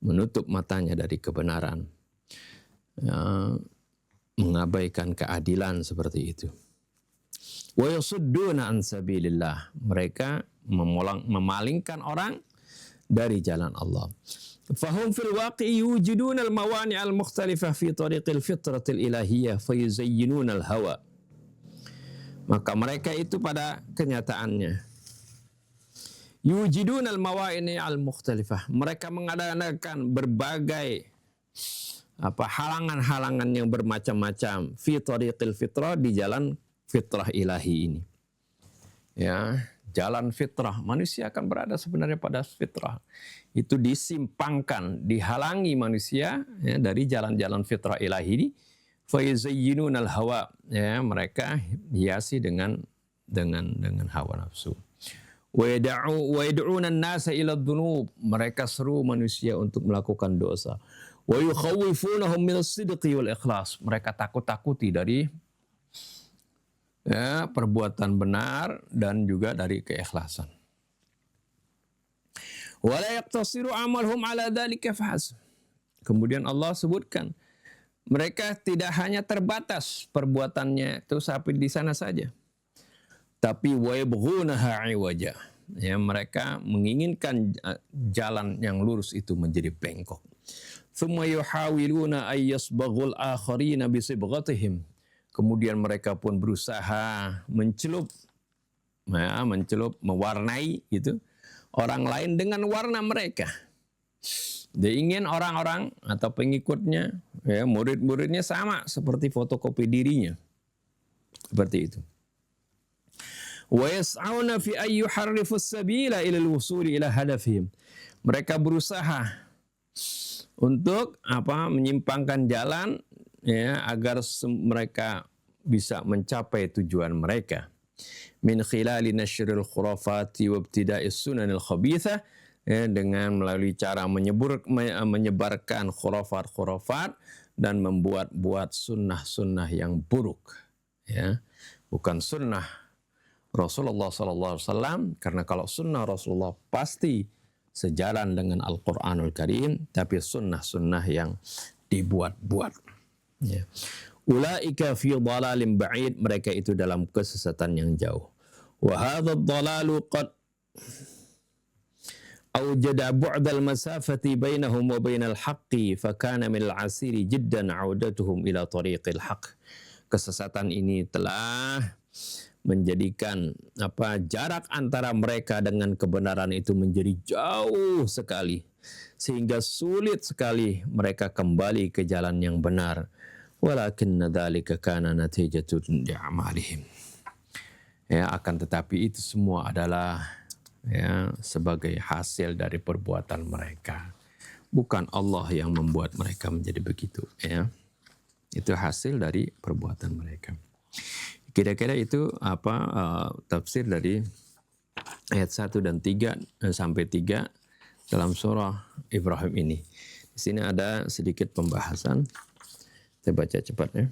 menutup matanya dari kebenaran, ya, mengabaikan keadilan seperti itu. Wa yasudduna an sabilillah, mereka memalingkan orang dari jalan Allah. Fahum fil waqi'i yujiduna al-mawani' al-mukhtalifah fi tariqil fitratil ilahiyyah fayuzayyinuna al-hawa. Maka mereka itu pada kenyataannya Yujidunal mawa'ini al-mukhtalifah. Mereka mengadakan berbagai halangan-halangan yang bermacam-macam fi tariqil fitrah, di jalan fitrah ilahi ini. Ya, jalan fitrah, manusia akan berada sebenarnya pada fitrah. Itu disimpangkan, dihalangi manusia ya, dari jalan-jalan fitrah ilahi ini. Fa yuzayyinunal hawa, ya, mereka hiasi dengan hawa nafsu. Wa yad'una an-nasa ila dzunub, mereka seru manusia untuk melakukan dosa. Wa yukhawifunahum minas sidqi wal ikhlas, mereka takut-takuti dari ya, perbuatan benar dan juga dari keikhlasan. Wa la yaqtasiru amalhum ala dzalika fahasb. Kemudian Allah sebutkan mereka tidak hanya terbatas perbuatannya itu sampai di sana saja, tapi wa yabghunaha iwaja, ya, mereka menginginkan jalan yang lurus itu menjadi bengkok. Tsumma yuhawiluna ay yasbaghul akharina bi sibghatihim. Kemudian mereka pun berusaha mencelup, mewarnai gitu orang lain dengan warna mereka. Dia ingin orang-orang atau pengikutnya, ya, murid-muridnya sama seperti fotokopi dirinya. Seperti itu. Wa yas'auna fi ay yuharrifus sabila ila al-wusuli ila hadafihim. Mereka berusaha untuk menyimpangkan jalan, ya, agar mereka bisa mencapai tujuan mereka. Min khilali nasyril khurafati wa ibtida'is sunanil khabithah, ya, dengan melalui cara menyebarkan khurafat-khurafat dan membuat-buat sunnah-sunnah yang buruk, ya, bukan sunnah Rasulullah SAW, karena kalau sunnah Rasulullah pasti sejalan dengan Al-Quranul Karim, tapi sunnah-sunnah yang dibuat-buat. Ya. Ulaika fi dhalalim ba'id, mereka itu dalam kesesatan yang jauh. Wa hadha dhalalu qad awjada bu'dal masafati bainahum wa bainal haqqi fa kana min al-asiri jiddan 'audatuhum ila tariqil haqq. Kesesatan ini telah menjadikan jarak antara mereka dengan kebenaran itu menjadi jauh sekali, sehingga sulit sekali mereka kembali ke jalan yang benar. Walakinna dzalika kana natijatun li'amalihim. Ya, akan tetapi itu semua adalah, ya, sebagai hasil dari perbuatan mereka. Bukan Allah yang membuat mereka menjadi begitu, ya. Itu hasil dari perbuatan mereka. Kira-kira itu tafsir dari ayat 1 dan 3 sampai 3 dalam surah Ibrahim ini. Di sini ada sedikit pembahasan. Saya baca cepat, ya.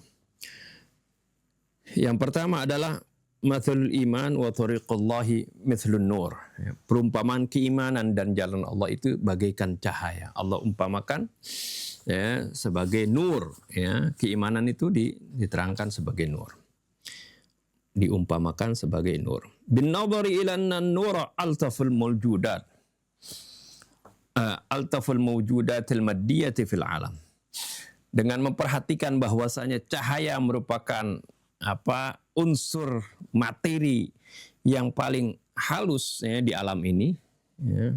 Yang pertama adalah mathalul iman wa tariqullahi mithlun nur. Ya, perumpamaan keimanan dan jalan Allah itu bagaikan cahaya. Allah umpamakan, ya, sebagai nur, ya. Keimanan itu diterangkan sebagai nur. Diumpamakan sebagai nur. Bin nadhari ila anna an-nura altaful mawjudat. Altaful mawjudatil maddiyati fil alam. Dengan memperhatikan bahwasanya cahaya merupakan unsur materi yang paling halus, ya, di alam ini, ya.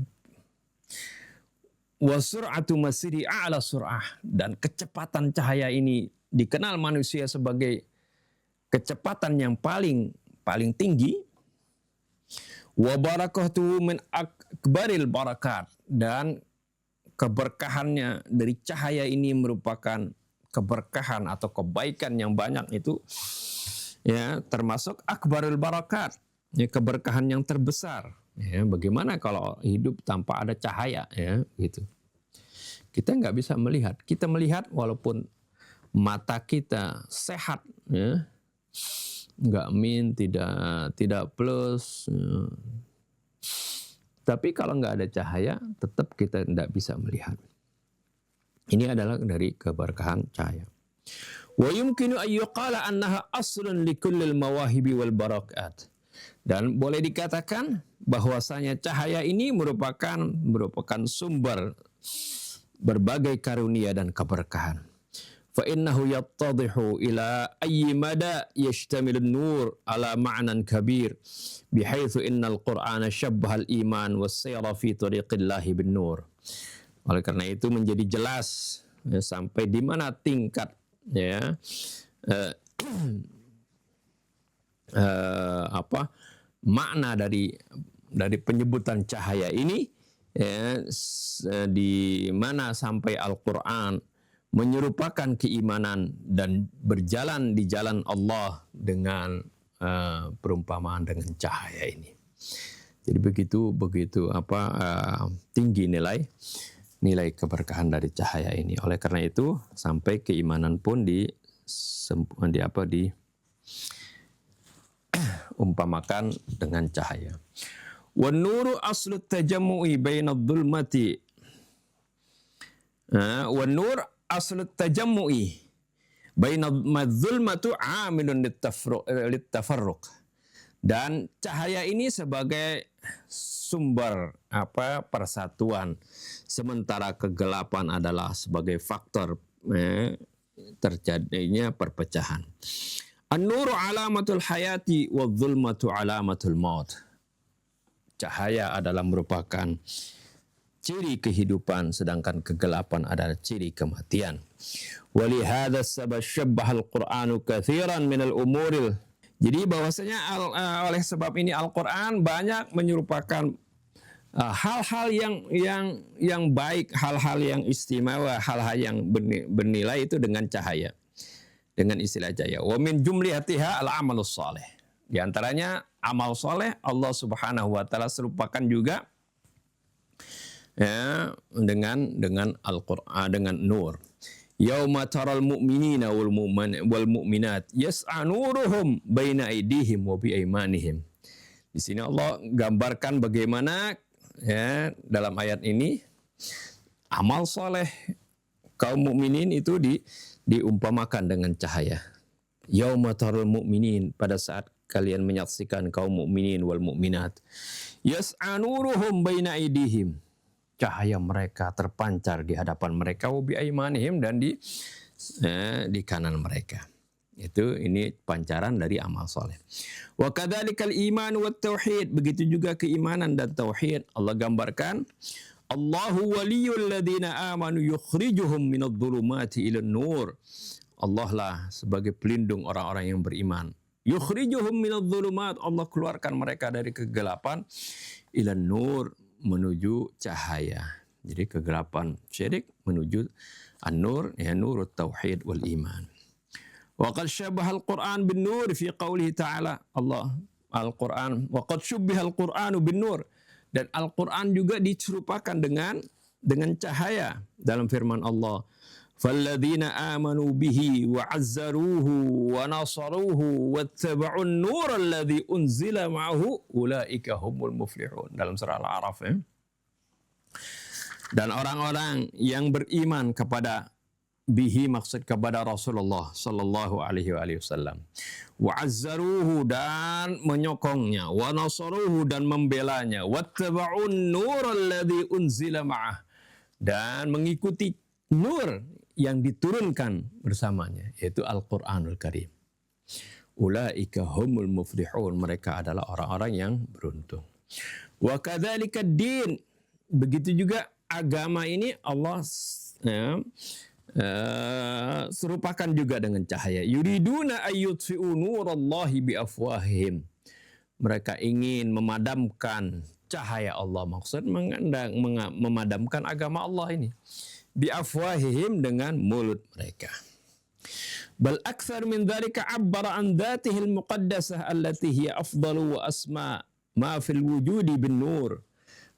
Wa sur'atu masiri a'la sur'ah, dan kecepatan cahaya ini dikenal manusia sebagai kecepatan yang paling tinggi. Wa barakatuhu min akbaril barakat, dan keberkahannya dari cahaya ini merupakan keberkahan atau kebaikan yang banyak itu, ya, termasuk akbarul barakat, ya, keberkahan yang terbesar. Ya, bagaimana kalau hidup tanpa ada cahaya, ya, gitu. Kita nggak bisa melihat. Kita melihat walaupun mata kita sehat, ya, nggak tidak plus, ya. Tapi kalau nggak ada cahaya, tetap kita tidak bisa melihat. Ini adalah dari keberkahan cahaya. Wa yumkinu an yuqala annaha aslun li kullil mawahibi wal barakat. Dan boleh dikatakan bahwasanya cahaya ini merupakan sumber berbagai karunia dan keberkahan. فإنه يتضح إلى أي مدى يشتمل النور على معنى كبير بحيث إن القرآن شبه الإيمان والسير في طريق الله بالنور. Oleh karena itu menjadi jelas ya, sampai di mana tingkat ya makna dari penyebutan cahaya ini ya, di mana sampai Al-Quran menyerupakan keimanan dan berjalan di jalan Allah dengan perumpamaan dengan cahaya ini. Jadi begitu tinggi nilai keberkahan dari cahaya ini. Oleh karena itu sampai keimanan pun umpamakan dengan cahaya. Wan nuru aslu tajammu'i bainadh dhulmati. Wan nur aslu tajammu'i bainadh dhulmatu 'amilun litafarruq. Dan cahaya ini sebagai sumber persatuan, sementara kegelapan adalah sebagai faktor terjadinya perpecahan. An-nuru alamatul hayati wa dhulmatu alamatul maut. Cahaya adalah merupakan ciri kehidupan, sedangkan kegelapan adalah ciri kematian. Walihada sabab syabbahal Qur'anu katsiran minal umuril. Jadi bahwasanya oleh sebab ini Al-Quran banyak menyerupakan hal-hal yang baik, hal-hal yang istimewa, hal-hal yang bernilai itu dengan cahaya. Dengan istilah cahaya. Wa min jumlihatiha al-amalus saleh. Di antaranya amal soleh Allah Subhanahu wa taala serupakan juga ya, dengan Al-Qur'an, dengan nur. Yauma taral mu'minina wal mu'minat yas'a nuruhum baina aydihim wa bi aymanihim. Di sini Allah gambarkan bagaimana ya, dalam ayat ini amal soleh kaum mukminin itu diumpamakan dengan cahaya. Yauma taral mu'minin, pada saat kalian menyaksikan kaum mukminin wal mukminat yas'a nuruhum baina aydihim, cahaya mereka terpancar di hadapan mereka, wa bi aymanihim, dan di kanan mereka. Ini pancaran dari amal soleh. Wa kadzalikal iman wat tauhid, begitu juga keimanan dan tauhid. Allah gambarkan Allahu waliyul ladzina amanu yukhrijuhum minadh dhulumati ilan nur. Allah lah sebagai pelindung orang-orang yang beriman. Yukhrijuhum minadh dhulumat, Allah keluarkan mereka dari kegelapan ilan nur, menuju cahaya. Jadi kegelapan syirik menuju an-nur, ya, nurut tauhid wal iman. Wa qad syabbaha al-Qur'an bin nur fi qoulihi ta'ala. Allah Al-Qur'an wa qad syubbiha al-Qur'anu bin nur, dan Al-Qur'an juga diserupakan dengan cahaya dalam firman Allah. Falladzina amanu bihi wa 'azzaruhu wa nasaruhu wattaba'un nur alladzi unzila ma'ahu ulaika humul muflihun, dalam surah Al-A'raf ya. Dan orang-orang yang beriman kepada bihi, maksud kepada Rasulullah sallallahu alaihi wasallam, wa 'azzaruhu, dan menyokongnya, wa nasaruhu, dan membelanya, wattaba'un nur alladzi unzila ma'ah, dan mengikuti nur yang diturunkan bersamanya, yaitu Al-Quranul Karim. Ulaika humul muflihun, mereka adalah orang-orang yang beruntung. Wa kadzalika din, begitu juga agama ini Allah serupakan juga dengan cahaya. Yuriduna ayyutfi'u nurallahi biafwahihim, mereka ingin memadamkan cahaya Allah, maksud memadamkan agama Allah ini, biafwahihim, dengan mulut mereka. Bal akthar min dzalika 'abbara an dzatihi al-muqaddasah allati hiya afdalu wa asma ma fil wujudi bin nur.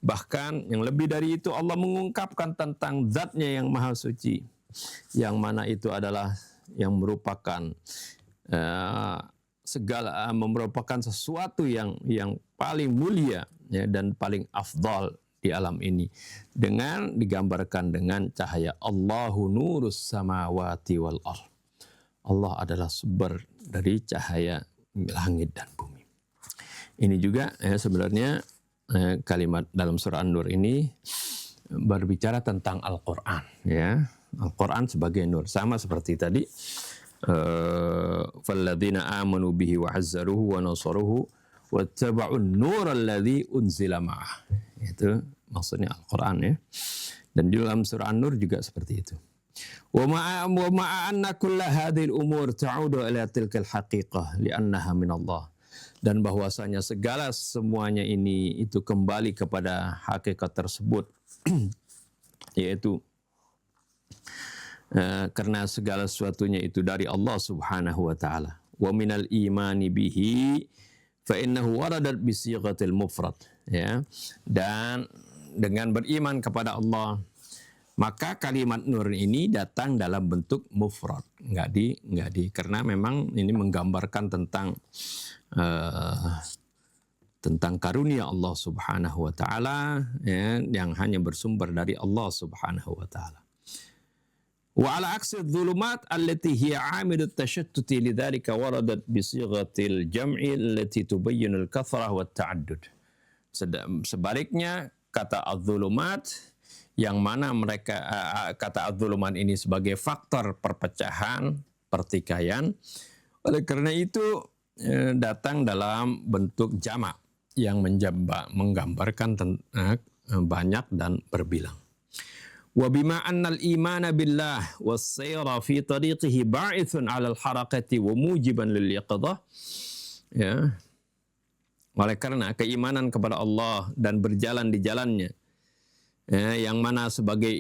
Bahkan yang lebih dari itu, Allah mengungkapkan tentang zatnya yang maha suci, yang mana itu adalah yang merupakan merupakan sesuatu yang paling mulia ya, dan paling afdal di alam ini, dengan digambarkan dengan cahaya. Allahu nurus samawati wal ardh. Allah adalah sumber dari cahaya langit dan bumi. Ini juga sebenarnya kalimat dalam surah An-Nur ini berbicara tentang Al-Quran ya. Al-Quran sebagai nur. Sama seperti tadi, falladzina amanu bihi wa azzaruhu wa nasaruhu wattaba'un nur alladzi unzila ma'ah. Itu maksudnya Al-Quran ya. Dan di dalam surah An-Nur juga seperti itu. Wa ma'a anna kulla hadhil umur ta'udu ila tilkal haqiqah li'annaha min Allah. Dan bahwasanya segala semuanya ini itu kembali kepada hakikat tersebut, yaitu karena segala sesuatunya itu dari Allah Subhanahu wa taala. Wa minal imani bihi fa innahu waradat bi sighatil mufrad, ya. Dan dengan beriman kepada Allah, maka kalimat nur ini datang dalam bentuk mufrad, enggak di karena memang ini menggambarkan tentang karunia Allah Subhanahu wa taala, ya, yang hanya bersumber dari Allah Subhanahu wa taala. Wa ala aksi dhulumat allati hiya amidut tashattuti lidzalika waradat bi sighatil jam'i allati tubayyinu al-kathrah wa ta'addud. Sebaliknya kata adz-dhulumat yang mana mereka kata adz-dhulumat ini sebagai faktor perpecahan, pertikaian. Oleh karena itu datang dalam bentuk jamak yang menggambarkan banyak dan berbilang. Wa bima annal imana billah was-sayra fi tariqihi ba'ithun 'ala al-harakati wa mujiban lil yaqdah, ya. Oleh karena keimanan kepada Allah dan berjalan di jalannya, ya, yang mana sebagai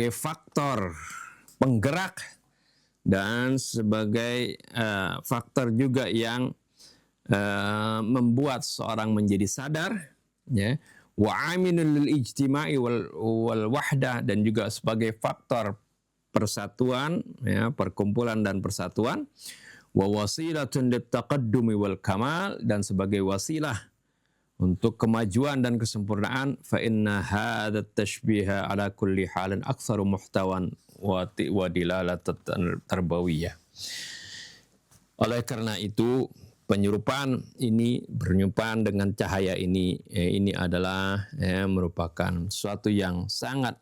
faktor penggerak dan sebagai faktor juga yang membuat seorang menjadi sadar, ya, wa aminul lil ijtima'i wal wahdah, dan juga sebagai faktor persatuan, ya, perkumpulan dan persatuan, wa wasilatun lit taqaddumi wal kamal, dan sebagai wasilah untuk kemajuan dan kesempurnaan. Fa inna hadha tashbiha ala kulli halin aktsaru muhtawan wa dilalat tarbawiyah. Oleh karena itu penyerupaan ini, bernyupan dengan cahaya ini adalah merupakan suatu yang sangat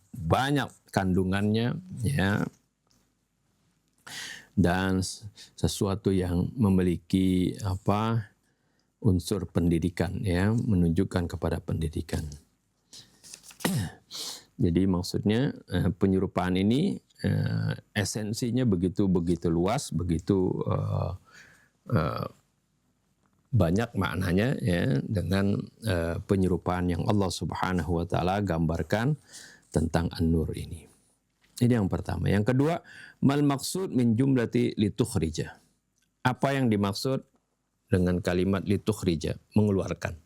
banyak kandungannya, ya, dan sesuatu yang memiliki unsur pendidikan, ya, menunjukkan kepada pendidikan. Jadi maksudnya penyerupaan ini esensinya begitu luas, begitu banyak maknanya, ya, dengan penyerupaan yang Allah Subhanahu wa taala gambarkan tentang An-Nur ini. Ini yang pertama. Yang kedua, mal maksud min jumlati litukhrija. Apa yang dimaksud dengan kalimat litukhrija, mengeluarkan.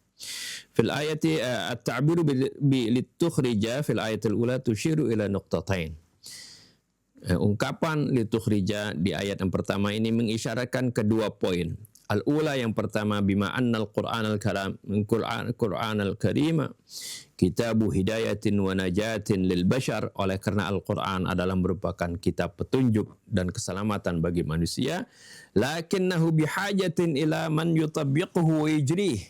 Fil ayati at-ta'biru bi litukhrija fil ayatil ula tushiru ila nuqtatain. Ungkapan litukhrija di ayat yang pertama ini mengisyaratkan kedua poin. Al-ula, yang pertama, bima annal Qur'anal Karim kitabu hidayatin wa najatin lil bashar. Oleh karena Al-Quran adalah merupakan kitab petunjuk dan keselamatan bagi manusia. Lakinnahu bihajatin ila man yutabbiquhu wa yajrih.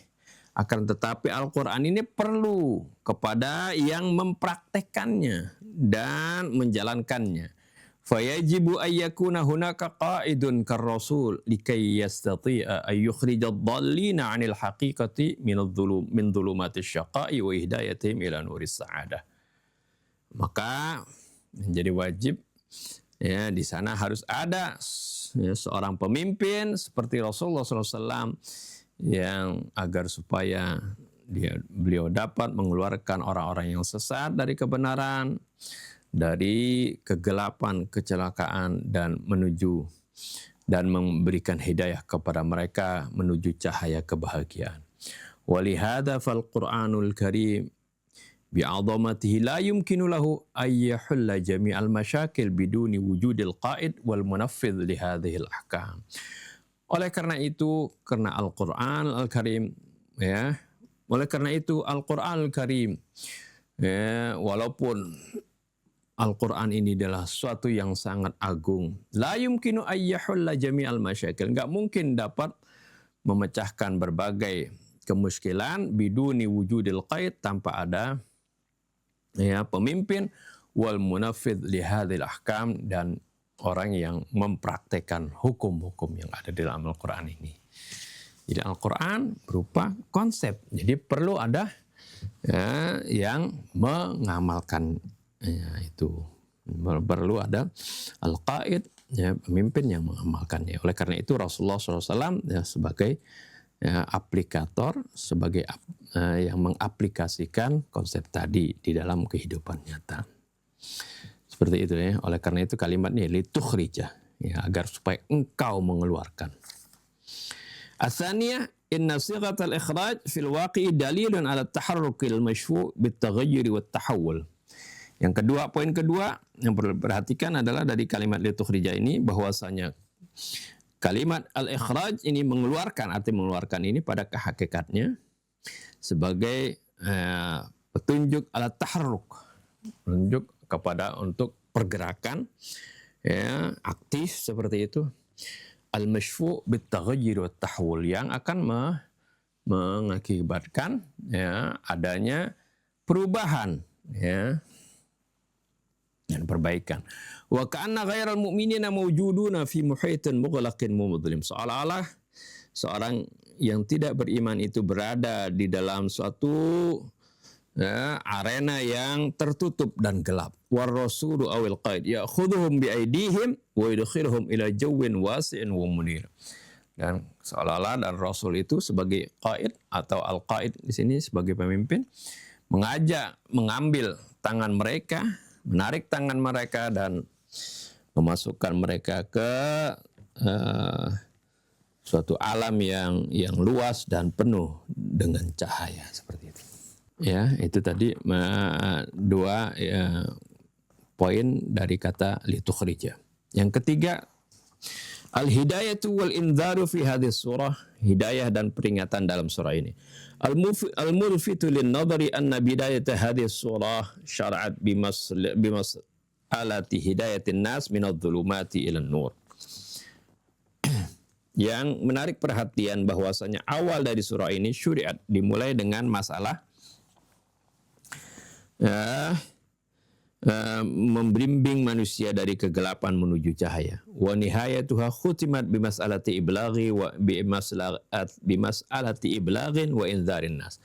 Akan tetapi Al-Quran ini perlu kepada yang mempraktekannya dan menjalankannya. Fayajibu ayyakuna hunaka qa'idun kar-rasul likai yastati'a ay yukhrijad dhallina 'anil haqiqati min dhulumatis syaqa'i wa hidayatihim ila nuris sa'adah. Maka menjadi wajib, ya, di sana harus ada, ya, seorang pemimpin seperti Rasulullah SAW yang agar supaya beliau dapat mengeluarkan orang-orang yang sesat dari kebenaran, dari kegelapan, kecelakaan, dan memberikan hidayah kepada mereka menuju cahaya kebahagiaan. Walihada fal Qur'anul Karim bi'azamatihi la yumkinu lahu ayyahulla jami'al masyakil biduni wujudil qa'id wal munaffidh li hadhil ahkam. Oleh karena itu, karena Al-Qur'an Al-Karim, ya, oleh karena itu Al-Qur'an Al-Karim, ya, walaupun Al-Quran ini adalah suatu yang sangat agung. La yumkinu ayyahulla jami'al masyakil. Enggak mungkin dapat memecahkan berbagai kemuskilan biduni wujudil qaid, tanpa ada, ya, pemimpin, wal munaffidh li hadhil ahkam, dan orang yang mempraktekkan hukum-hukum yang ada di dalam Al-Quran ini. Jadi Al-Quran berupa konsep, jadi perlu ada yang mengamalkan itu. Perlu ada al-qaid, pemimpin yang mengamalkannya. Oleh karena itu Rasulullah SAW sebagai aplikator, sebagai yang mengaplikasikan konsep tadi di dalam kehidupan nyata. Seperti itu ya. Oleh karena itu kalimatnya litukhrija, agar supaya engkau mengeluarkan. Atsaniyah, inna sighat al-ikhraj fil waqi'i dalilun ala taharrukil masyfu' bitaghayyur wat tahawul. Yang kedua, poin kedua yang perlu diperhatikan adalah dari kalimat litukhrija ini, bahwasanya kalimat al-ikhraj ini mengeluarkan, arti mengeluarkan ini pada hakikatnya sebagai petunjuk ala taharruk, menunjuk kepada untuk pergerakan aktif seperti itu, al-masyfu' bitaghayyur wat tahawul, yang akan mengakibatkan adanya perubahan dan perbaikan. Wa ka'anna ghairal mu'minina mawjuduna fi muhitin mughlaqin mudlim. Seolah-olah seorang yang tidak beriman itu berada di dalam suatu arena yang tertutup dan gelap. War rasulu awil qaid ya'khudhuhum bi aydihim wa yudkhiluhum ila jawwin wasi'in wa munir. Dan seolah-olah dan Rasul itu sebagai qaid atau al-qaid di sini sebagai pemimpin mengambil tangan mereka, menarik tangan mereka dan memasukkan mereka ke suatu alam yang luas dan penuh dengan cahaya seperti itu. Ya, itu tadi dua poin dari kata litukhrija. Yang ketiga, al-hidayatu wal indharu fi hadhihi surah, hidayah dan peringatan dalam surah ini. Al-mulfitu lin-nadhari anna bidayata hadhihi surah syara'at bimas'alati hidayatin nas min adh-dhulumati ila an-nur. Yang menarik perhatian bahwasanya awal dari surah ini syariat dimulai dengan masalah membimbing manusia dari kegelapan menuju cahaya. Wa nihayatuha khutimat bimas'alati iblaghi wa bimas'alati iblaghin wa inzarin nas.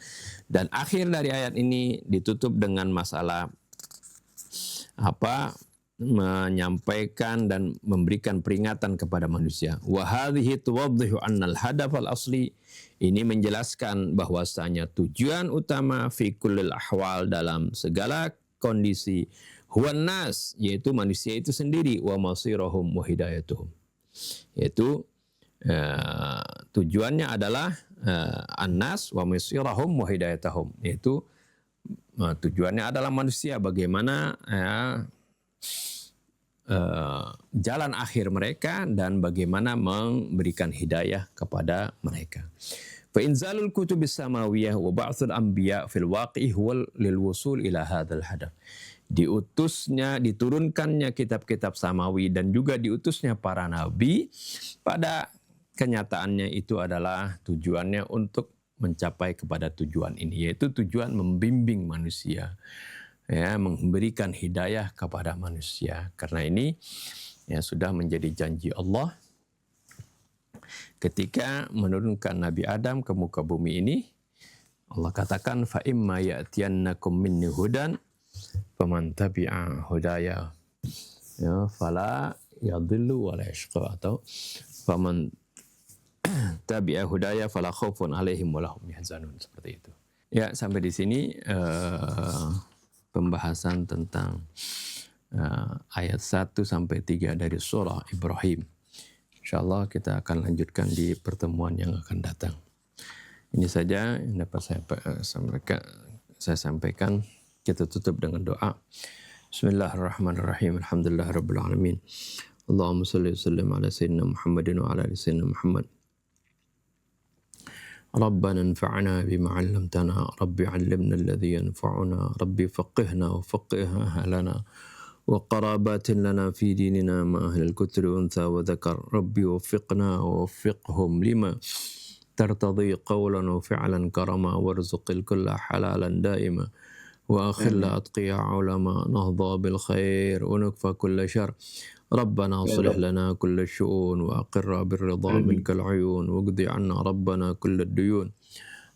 Dan akhir dari ayat ini ditutup dengan masalah menyampaikan dan memberikan peringatan kepada manusia. Wa hadhihi tuwaddihu anna al-hadaf al-asli, ini menjelaskan bahwasanya tujuan utama fi kullil ahwal dalam segala kondisi huwan nas, yaitu manusia itu sendiri, wa masirahum wa hidayatuhum, yaitu tujuannya adalah an-nas wa masirahum wa hidayatuhum, yaitu tujuannya adalah manusia, bagaimana jalan akhir mereka dan bagaimana memberikan hidayah kepada mereka. Fa inzalul kutubis samawiyah wa ba'tsul anbiya fil waqi'i huwa lil wusul ila hadzal hadaf. Diturunkannya kitab-kitab samawi dan juga diutusnya para nabi, pada kenyataannya itu adalah tujuannya untuk mencapai kepada tujuan ini, yaitu tujuan membimbing manusia, memberikan hidayah kepada manusia. Karena ini sudah menjadi janji Allah ketika menurunkan Nabi Adam ke muka bumi ini. Allah katakan, fa imma ya'tiyannakum minni hudan faman tabi'a hudaya fala yadhillu wa la yashqa, atau faman tabi'a hudaya fala khaufun alaihim wa lahum yahzanun, seperti itu. Ya, sampai di sini pembahasan tentang ayat 1 sampai 3 dari surah Ibrahim. Insyaallah kita akan lanjutkan di pertemuan yang akan datang. Ini saja yang dapat saya sampaikan. Kita tutup dengan doa. Bismillahirrahmanirrahim. Alhamdulillahirabbil alamin. Allahumma shalli wa sallim ala sayyidina Muhammadin wa ala ali sayyidina Muhammad. ربنا انفعنا بما علمتنا ربي علمنا الذي ينفعنا ربي فقهنا وفقه أهلنا وقرابات لنا في ديننا مع أهل الكتر أنثى وذكر ربي وفقنا ووفقهم لما ترتضي قولا وفعلا كرما وارزق الكل حلالا دائما وأخل أتقياء علماء نهضى بالخير ونكفى كل شر. ربنا اصلح لنا كل الشؤون وأقر بالرضا منك العيون واقضي عنا ربنا كل الديون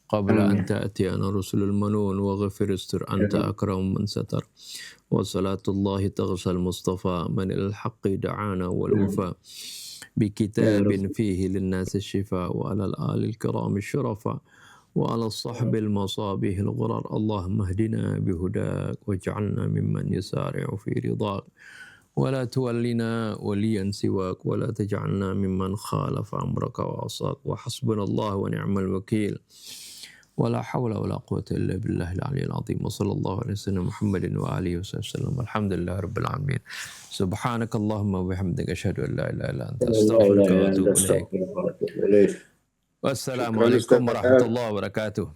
قبل أن تأتينا رسل المنون واغفر استر أنت أكرم من ستر. وصلاة الله تغشى المصطفى من إلى الحق دعانا والوفاء بكتاب فيه للناس الشفاء وعلى الآل الكرام الشرفاء وعلى الصحب المصابيح الغرر. اللهم اهدنا بهداك واجعلنا ممن يسارع في رضاك ولا تولنا وليا سواك ولا تجعلنا ممن خالف أمرك وعصاك. وحسبنا الله ونعم الوكيل ولا حول ولا قوة إلا بالله العلي العظيم. وصلى الله على سيدنا محمد وآله وصحبه وسلم. الحمد لله رب العالمين. سبحانك اللهم وبحمدك أشهد أن لا إله إلا أنت أستغفرك وأتوب إليك. والسلام عليكم ورحمة الله وبركاته.